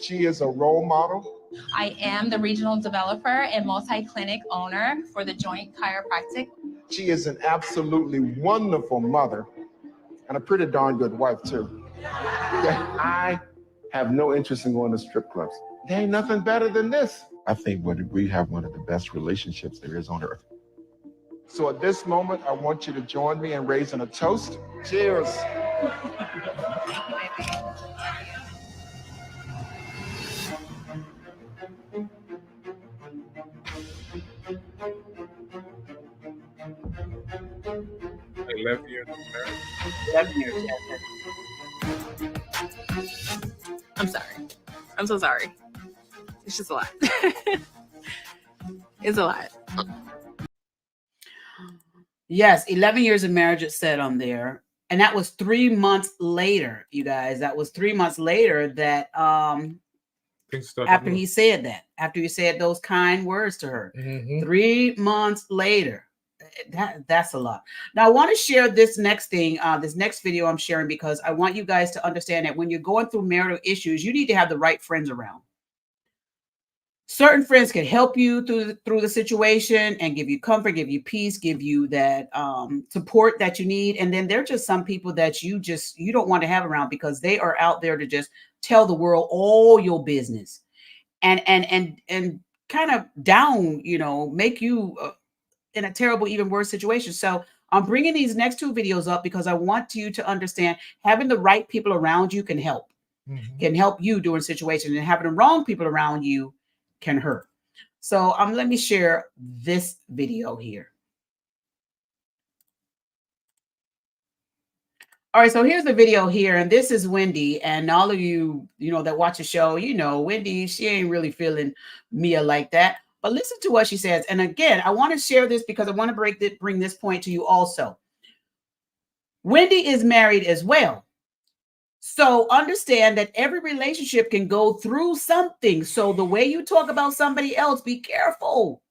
She is a role model. I am the regional developer and multi-clinic owner for the Joint Chiropractic. She is an absolutely wonderful mother and a pretty darn good wife too. I have no interest in going to strip clubs. There ain't nothing better than this. I think we have one of the best relationships there is on earth. So at this moment, I want you to join me in raising a toast. Cheers. 11 years of marriage. 11 years. Yeah. I'm sorry. I'm so sorry. It's just a lot. It's a lot. Yes, 11 years of marriage, it said on there. And that was 3 months later, you guys. That was 3 months later that after he said that, after he said those kind words to her. 3 months later. That's a lot. Now I want to share this next thing, this next video I'm sharing, because I want you guys to understand that when you're going through marital issues, you need to have the right friends around. Certain friends can help you through the situation and give you comfort, give you peace, give you that support that you need. And then there are just some people that you don't want to have around, because they are out there to just tell the world all your business and kind of down, make you in a terrible, even worse situation. So I'm bringing these next two videos up because I want you to understand having the right people around you can help, can help you during situations, and having the wrong people around you can hurt. So let me share this video here. All right, so here's the video here, and this is Wendy, and all of you, that watch the show, Wendy, she ain't really feeling Mia like that. But listen to what she says. And again, I want to share this because I want to bring this point to you also. Wendy is married as well. So understand that every relationship can go through something. So the way you talk about somebody else, be careful.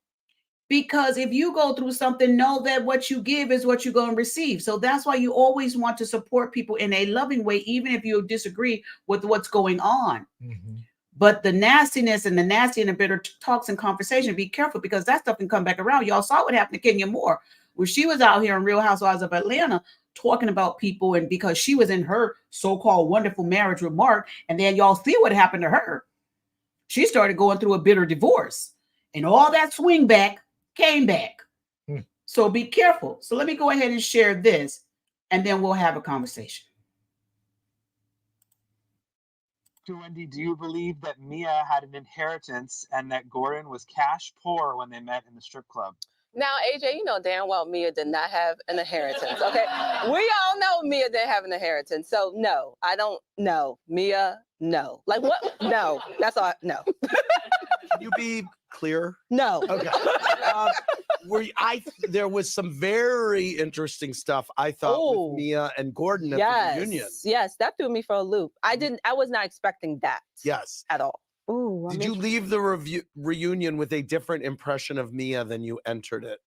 Because if you go through something, know that what you give is what you're going to receive. So that's why you always want to support people in a loving way, even if you disagree with what's going on. But the nastiness and the bitter talks and conversation, be careful, because that stuff can come back around. Y'all saw what happened to Kenya Moore when she was out here in Real Housewives of Atlanta talking about people, and because she was in her so-called wonderful marriage with Mark, and then y'all see what happened to her. She started going through a bitter divorce, and all that swing back came back. So be careful. So let me go ahead and share this, and then we'll have a conversation. Wendy, do you believe that Mia had an inheritance and that Gordon was cash poor when they met in the strip club? Now, AJ, you know damn well Mia did not have an inheritance, okay? We all know Mia didn't have an inheritance. So, no, I don't know. Mia, no. Like, what? No. That's all. No. Can you be clear? No. Okay. There was some very interesting stuff, I thought, with Mia and Gordon at the reunion. Yes, that threw me for a loop. I was not expecting that. Yes. At all. Ooh, did you leave the reunion with a different impression of Mia than you entered it?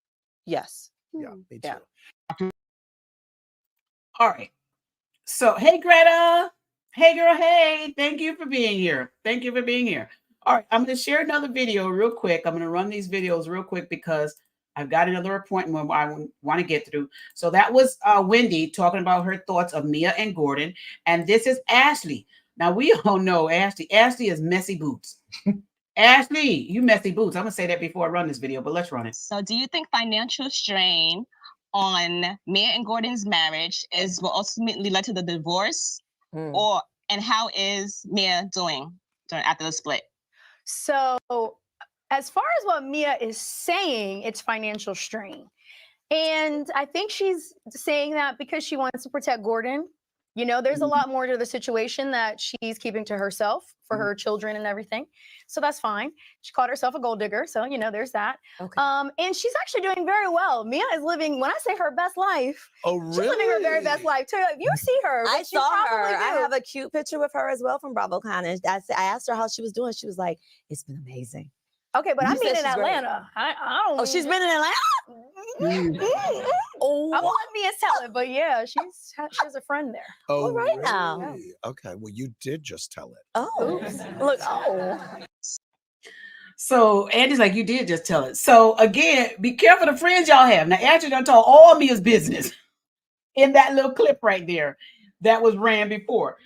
Yes. Yeah, me too. Yeah. All right. So, hey, Greta. Hey, girl. Hey, thank you for being here. Thank you for being here. All right, I'm going to share another video real quick. I'm going to run these videos real quick because I've got another appointment I want to get through. So that was Wendy talking about her thoughts of Mia and Gordon. And this is Ashley. Now, we all know Ashley. Ashley is messy boots. Ashley, you messy boots. I'm going to say that before I run this video, but let's run it. So do you think financial strain on Mia and Gordon's marriage is what ultimately led to the divorce? And how is Mia doing after the split? So as far as what Mia is saying, it's financial strain. And I think she's saying that because she wants to protect Gordon. There's a lot more to the situation that she's keeping to herself for her children and everything. So that's fine. She called herself a gold digger. So, there's that. Okay. And she's actually doing very well. Mia is living, when I say her best life, she's living her very best life too. You see her. I saw her. I have a cute picture with her as well from BravoCon. And I asked her how she was doing. She was like, it's been amazing. Okay, but I mean in Atlanta. I don't. Oh, she's been in Atlanta. Oh, I won't let Mia tell it, but yeah, she has a friend there. Oh, right really? now. Okay, well, you did just tell it. Oh, look. Oh. So Andy's like, you did just tell it. So again, be careful the friends y'all have. Now, Ashley done told all Mia's business in that little clip right there that was ran before.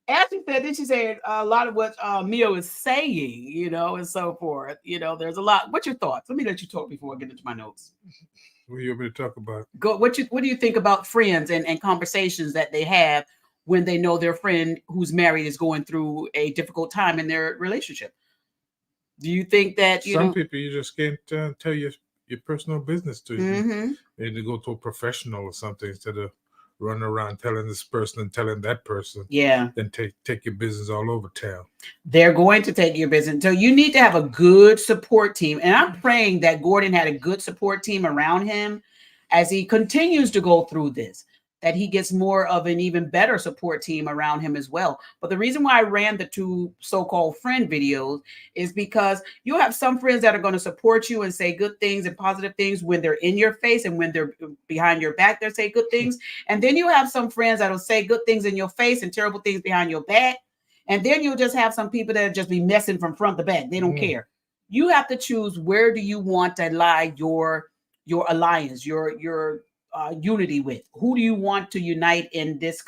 Ashley said, then she said a lot of what Mia is saying, and so forth. There's a lot. What's your thoughts? Let me let you talk before I get into my notes. What are you able to talk about? What do you think about friends and conversations that they have when they know their friend who's married is going through a difficult time in their relationship? Do you think that some people you just can't tell your your personal business to you. Mm-hmm. You need to go to a professional or something instead of running around telling this person and telling that person. Yeah. Then take your business all over town. They're going to take your business. So you need to have a good support team. And I'm praying that Gordon had a good support team around him as he continues to go through this, that he gets more of an even better support team around him as well. But the reason why I ran the 2 so-called friend videos is because you have some friends that are going to support you and say good things and positive things when they're in your face, and when they're behind your back, they'll say good things. And then you have some friends that'll say good things in your face and terrible things behind your back. And then you'll just have some people that just be messing from front to back. They don't care. You have to choose, where do you want to lie your alliance, your unity with? Who do you want to unite in this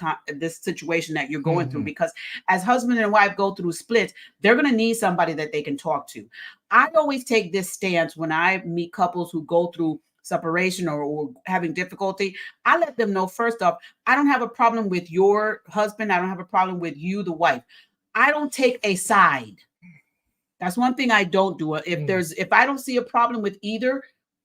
situation that you're going through? Because as husband and wife go through splits, they're going to need somebody that they can talk to. I always take this stance when I meet couples who go through separation or having difficulty. I let them know, first off, I don't have a problem with your husband. I don't have a problem with you, the wife. I don't take a side. That's one thing I don't do. If I don't see a problem with either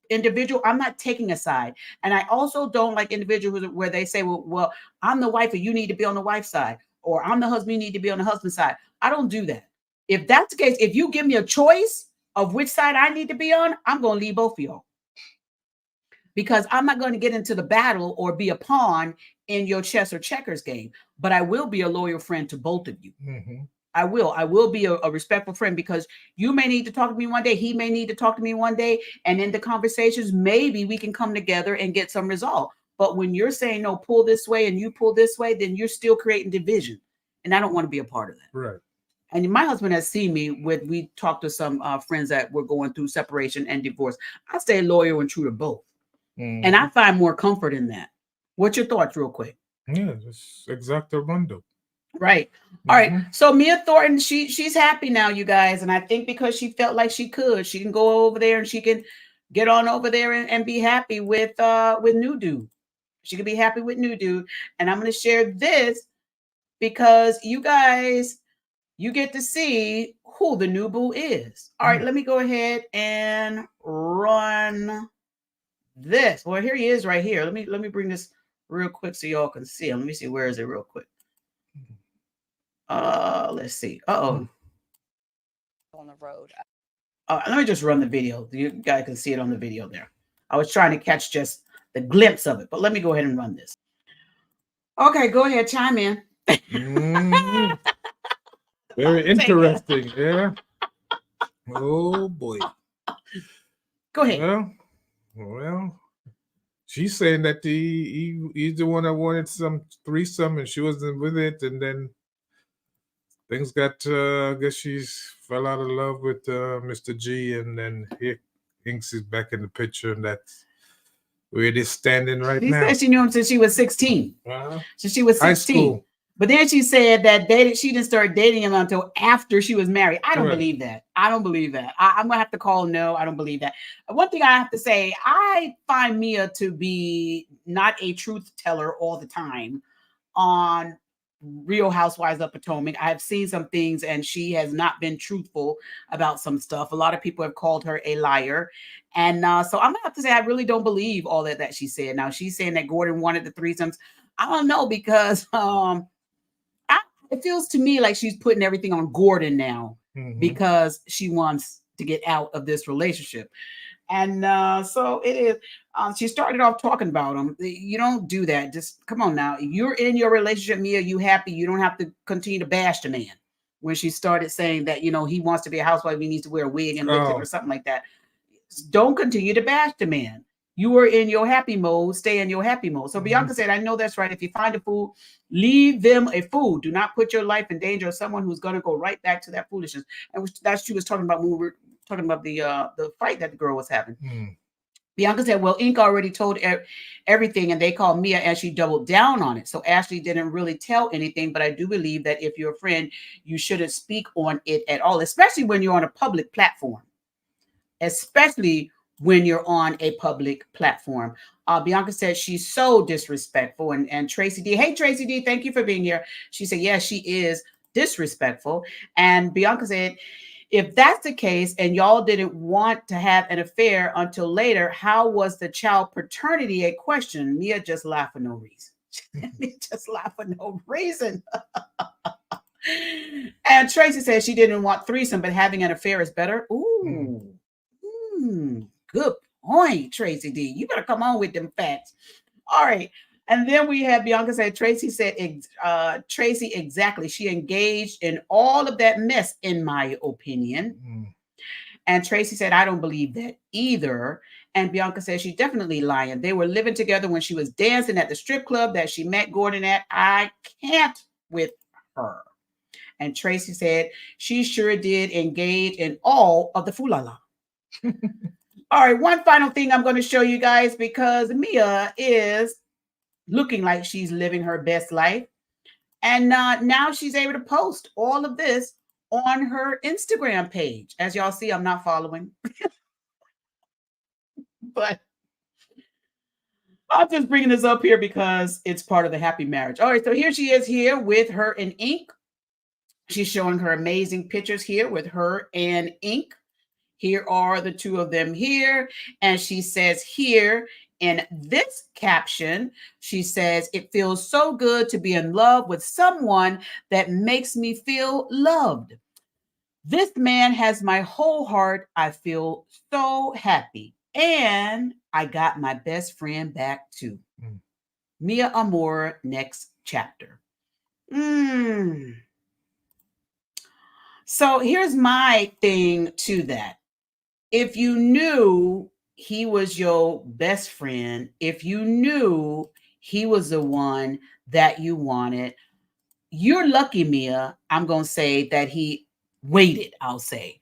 individual, I'm not taking a side. And I also don't like individuals where they say, well, I'm the wife and you need to be on the wife's side, or I'm the husband, you need to be on the husband's side. I don't do that. If that's the case, if you give me a choice of which side I need to be on, I'm going to leave both of y'all. Because I'm not going to get into the battle or be a pawn in your chess or checkers game, but I will be a loyal friend to both of you. I will be a respectful friend, because you may need to talk to me one day. He may need to talk to me one day. And in the conversations, maybe we can come together and get some resolve. But when you're saying, no, pull this way and you pull this way, then you're still creating division. And I don't want to be a part of that. Right. And my husband has seen me we talked to some friends that were going through separation and divorce. I stay loyal and true to both. And I find more comfort in that. What's your thoughts, real quick? Yeah, that's exactamundo. Right. All right. So Mia Thornton, she's happy now, you guys. And I think because she felt like she can go over there and she can get on over there and be happy with new dude. She can be happy with new dude. And I'm going to share this because you guys, you get to see who the new boo is. All right. Let me go ahead and run this. Well, here he is right here. Let me bring this real quick so y'all can see him. Let me see, where is it real quick? Let's see. On the road. Let me just run the video. You guys can see it on the video there. I was trying to catch just the glimpse of it, but let me go ahead and run this. Okay, go ahead, chime in. Very interesting. Yeah. Oh boy. Go ahead. Well, she's saying that he's the one that wanted some threesome and she wasn't with it, and then things got, I guess she's fell out of love with Mr. G, and then Hinks is back in the picture, and that's where it is standing right now. She said she knew him since she was 16. So she was 16. High school. But then she said that she didn't start dating him until after she was married. I don't believe that. I don't believe that. I'm going to have to call no. I don't believe that. One thing I have to say, I find Mia to be not a truth teller all the time on Real Housewives of Potomac. I have seen some things and she has not been truthful about some stuff. A lot of people have called her a liar. And so I'm going to have to say, I really don't believe all that she said. Now, she's saying that Gordon wanted the threesomes. I don't know, because it feels to me like she's putting everything on Gordon now because she wants to get out of this relationship. And so it is. She started off talking about him. You don't do that. Just come on now. You're in your relationship, Mia. You happy. You don't have to continue to bash the man. When she started saying that, he wants to be a housewife, he needs to wear a wig and lipstick or something like that. Don't continue to bash the man. You are in your happy mode. Stay in your happy mode. So Bianca said, I know that's right. If you find a fool, leave them a fool. Do not put your life in danger of someone who's going to go right back to that foolishness. And that's she was talking about when we were talking about the fight that the girl was having. Bianca said, well, Ink already told everything and they called Mia and she doubled down on it. So Ashley didn't really tell anything, but I do believe that if you're a friend, you shouldn't speak on it at all, especially when you're on a public platform. Bianca said she's so disrespectful. And Tracy D, hey, Tracy D, thank you for being here. She said, yeah, she is disrespectful. And Bianca said, If that's the case and y'all didn't want to have an affair until later, how was the child paternity a question? Mia just laughed for no reason. Just laugh for no reason. And Tracy says she didn't want threesome, but having an affair is better. Ooh, good point, Tracy D. You better come on with them facts. All right. And then we have Bianca said, Tracy said, Tracy, exactly. She engaged in all of that mess, in my opinion. And Tracy said, I don't believe that either. And Bianca said, she's definitely lying. They were living together when she was dancing at the strip club that she met Gordon at. I can't with her. And Tracy said, she sure did engage in all of the foolala. All right, one final thing I'm going to show you guys, because Mia is looking like she's living her best life. And now she's able to post all of this on her Instagram page. As y'all see, I'm not following. But I'm just bringing this up here because it's part of the happy marriage. All right, so here she is here with her in ink. She's showing her amazing pictures here with her and ink. Here are the two of them here. And she says here in this caption, she says, it feels so good to be in love with someone that makes me feel loved. This man has my whole heart. I feel so happy. And I got my best friend back too. Mia Amor, next chapter. So here's my thing to that. If you knew he was your best friend, if you knew he was the one that you wanted, you're lucky, Mia. I'm going to say that he waited, I'll say,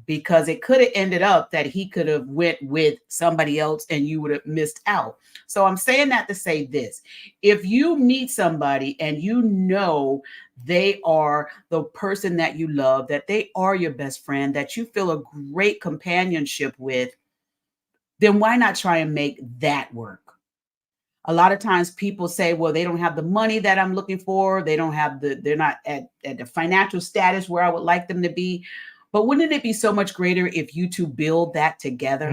because it could have ended up that he could have went with somebody else and you would have missed out. So I'm saying that to say this. If you meet somebody and you know they are the person that you love, that they are your best friend, that you feel a great companionship with, then why not try and make that work? A lot of times people say, well, they don't have the money that I'm looking for. They're not at the financial status where I would like them to be. But wouldn't it be so much greater if you two build that together?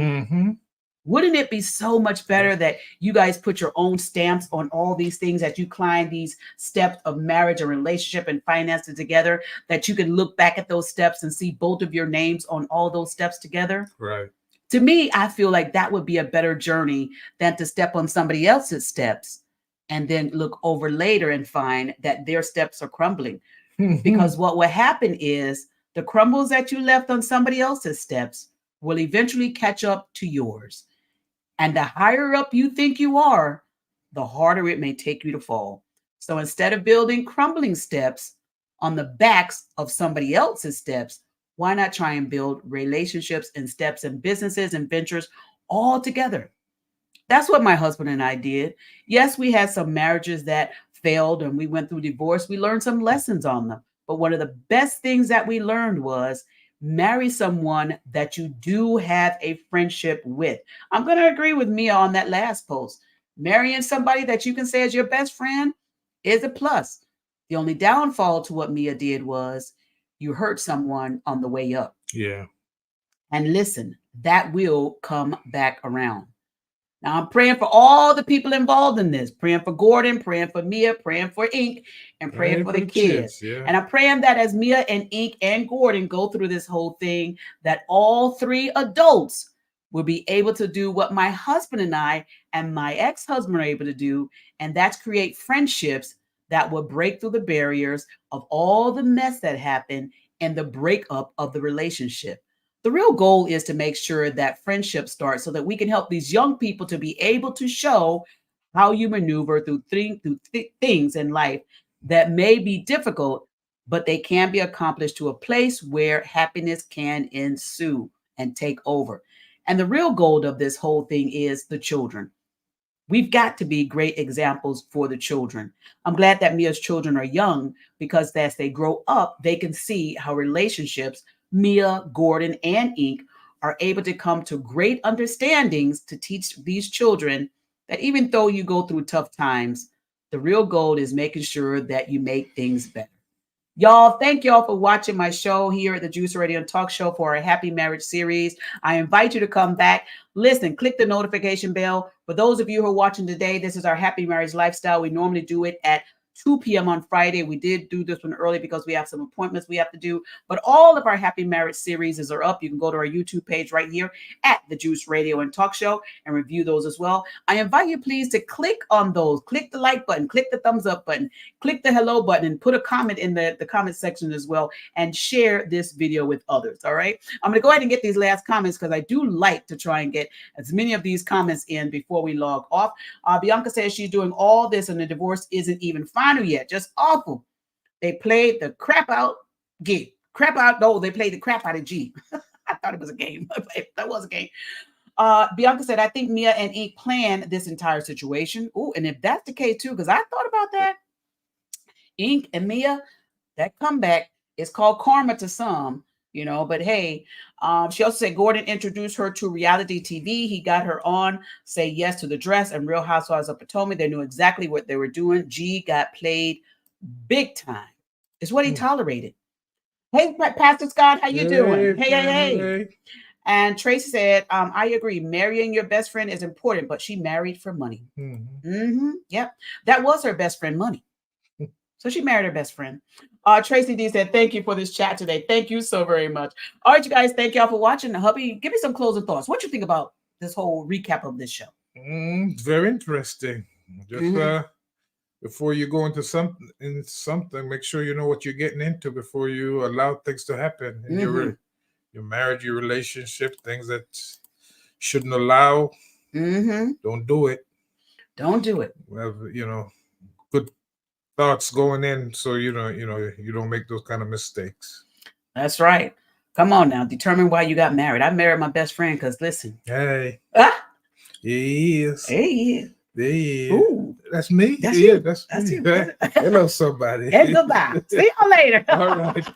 Wouldn't it be so much better that you guys put your own stamps on all these things, as you climb these steps of marriage and relationship and finances together, that you can look back at those steps and see both of your names on all those steps together? Right. To me, I feel like that would be a better journey than to step on somebody else's steps and then look over later and find that their steps are crumbling. Because what will happen is the crumbles that you left on somebody else's steps will eventually catch up to yours. And the higher up you think you are, the harder it may take you to fall. So instead of building crumbling steps on the backs of somebody else's steps, why not try and build relationships and steps and businesses and ventures all together? That's what my husband and I did. Yes, we had some marriages that failed and we went through divorce. We learned some lessons on them. But one of the best things that we learned was marry someone that you do have a friendship with. I'm going to agree with Mia on that last post. Marrying somebody that you can say is your best friend is a plus. The only downfall to what Mia did was you hurt someone on the way up. Yeah. And listen, that will come back around. Now, I'm praying for all the people involved in this, praying for Gordon, praying for Mia, praying for Ink, and praying for the kids. Yeah. And I'm praying that as Mia and Ink and Gordon go through this whole thing, that all three adults will be able to do what my husband and I and my ex-husband are able to do, and that's create friendships that will break through the barriers of all the mess that happened and the breakup of the relationship. The real goal is to make sure that friendship starts so that we can help these young people to be able to show how you maneuver through things in life that may be difficult, but they can be accomplished to a place where happiness can ensue and take over. And the real goal of this whole thing is the children. We've got to be great examples for the children. I'm glad that Mia's children are young, because as they grow up, they can see how relationships, Mia, Gordon, and Ink, are able to come to great understandings to teach these children that even though you go through tough times, the real goal is making sure that you make things better. Y'all, thank y'all for watching my show here at the Juice Radio and Talk Show for our Happy Marriage series. I invite you to come back. Listen, click the notification bell. For those of you who are watching today, this is our Happy Marriage Lifestyle. We normally do it at 2 p.m. on Friday. We did do this one early because we have some appointments we have to do. But all of our Happy Marriage series are up. You can go to our YouTube page right here at the Juice Radio and Talk Show and review those as well. I invite you, please, to click on those. Click the like button, click the thumbs up button, click the hello button, and put a comment in the comment section as well, and share this video with others. All right. I'm going to go ahead and get these last comments because I do like to try and get as many of these comments in before we log off. Bianca says she's doing all this and the divorce isn't even final yet. Just awful. They played the crap out G. Crap out. No, they played the crap out of G. I thought it was a game. That was a game. Bianca said, I think Mia and Ink planned this entire situation. Oh, and if that's the case too, because I thought about that. Ink and Mia, that comeback is called karma to some, you know, but hey, she also said Gordon introduced her to reality TV. He got her on Say Yes to the Dress and Real Housewives of Potomac. They knew exactly what they were doing. G got played big time. It's what he tolerated. Hey, Pastor Scott, how you doing? Hey. And Tracy said, I agree. Marrying your best friend is important, but she married for money. Yep. That was her best friend, money. So she married her best friend. Tracy D said, thank you for this chat today. Thank you so very much. All right, you guys, thank y'all for watching. Hubby, give me some closing thoughts. What you think about this whole recap of this show? Very interesting. Just before you go into something, make sure you know what you're getting into before you allow things to happen in your marriage, your relationship, things that shouldn't allow. Don't do it. Don't do it. Well, you know, good thoughts going in, so you don't make those kind of mistakes. That's right. Come on now, determine why you got married. I married my best friend because listen. Hey. He is. Ooh, that's me. That's yeah, you. that's me. You. Hello, somebody. And goodbye. See y'all later. All right.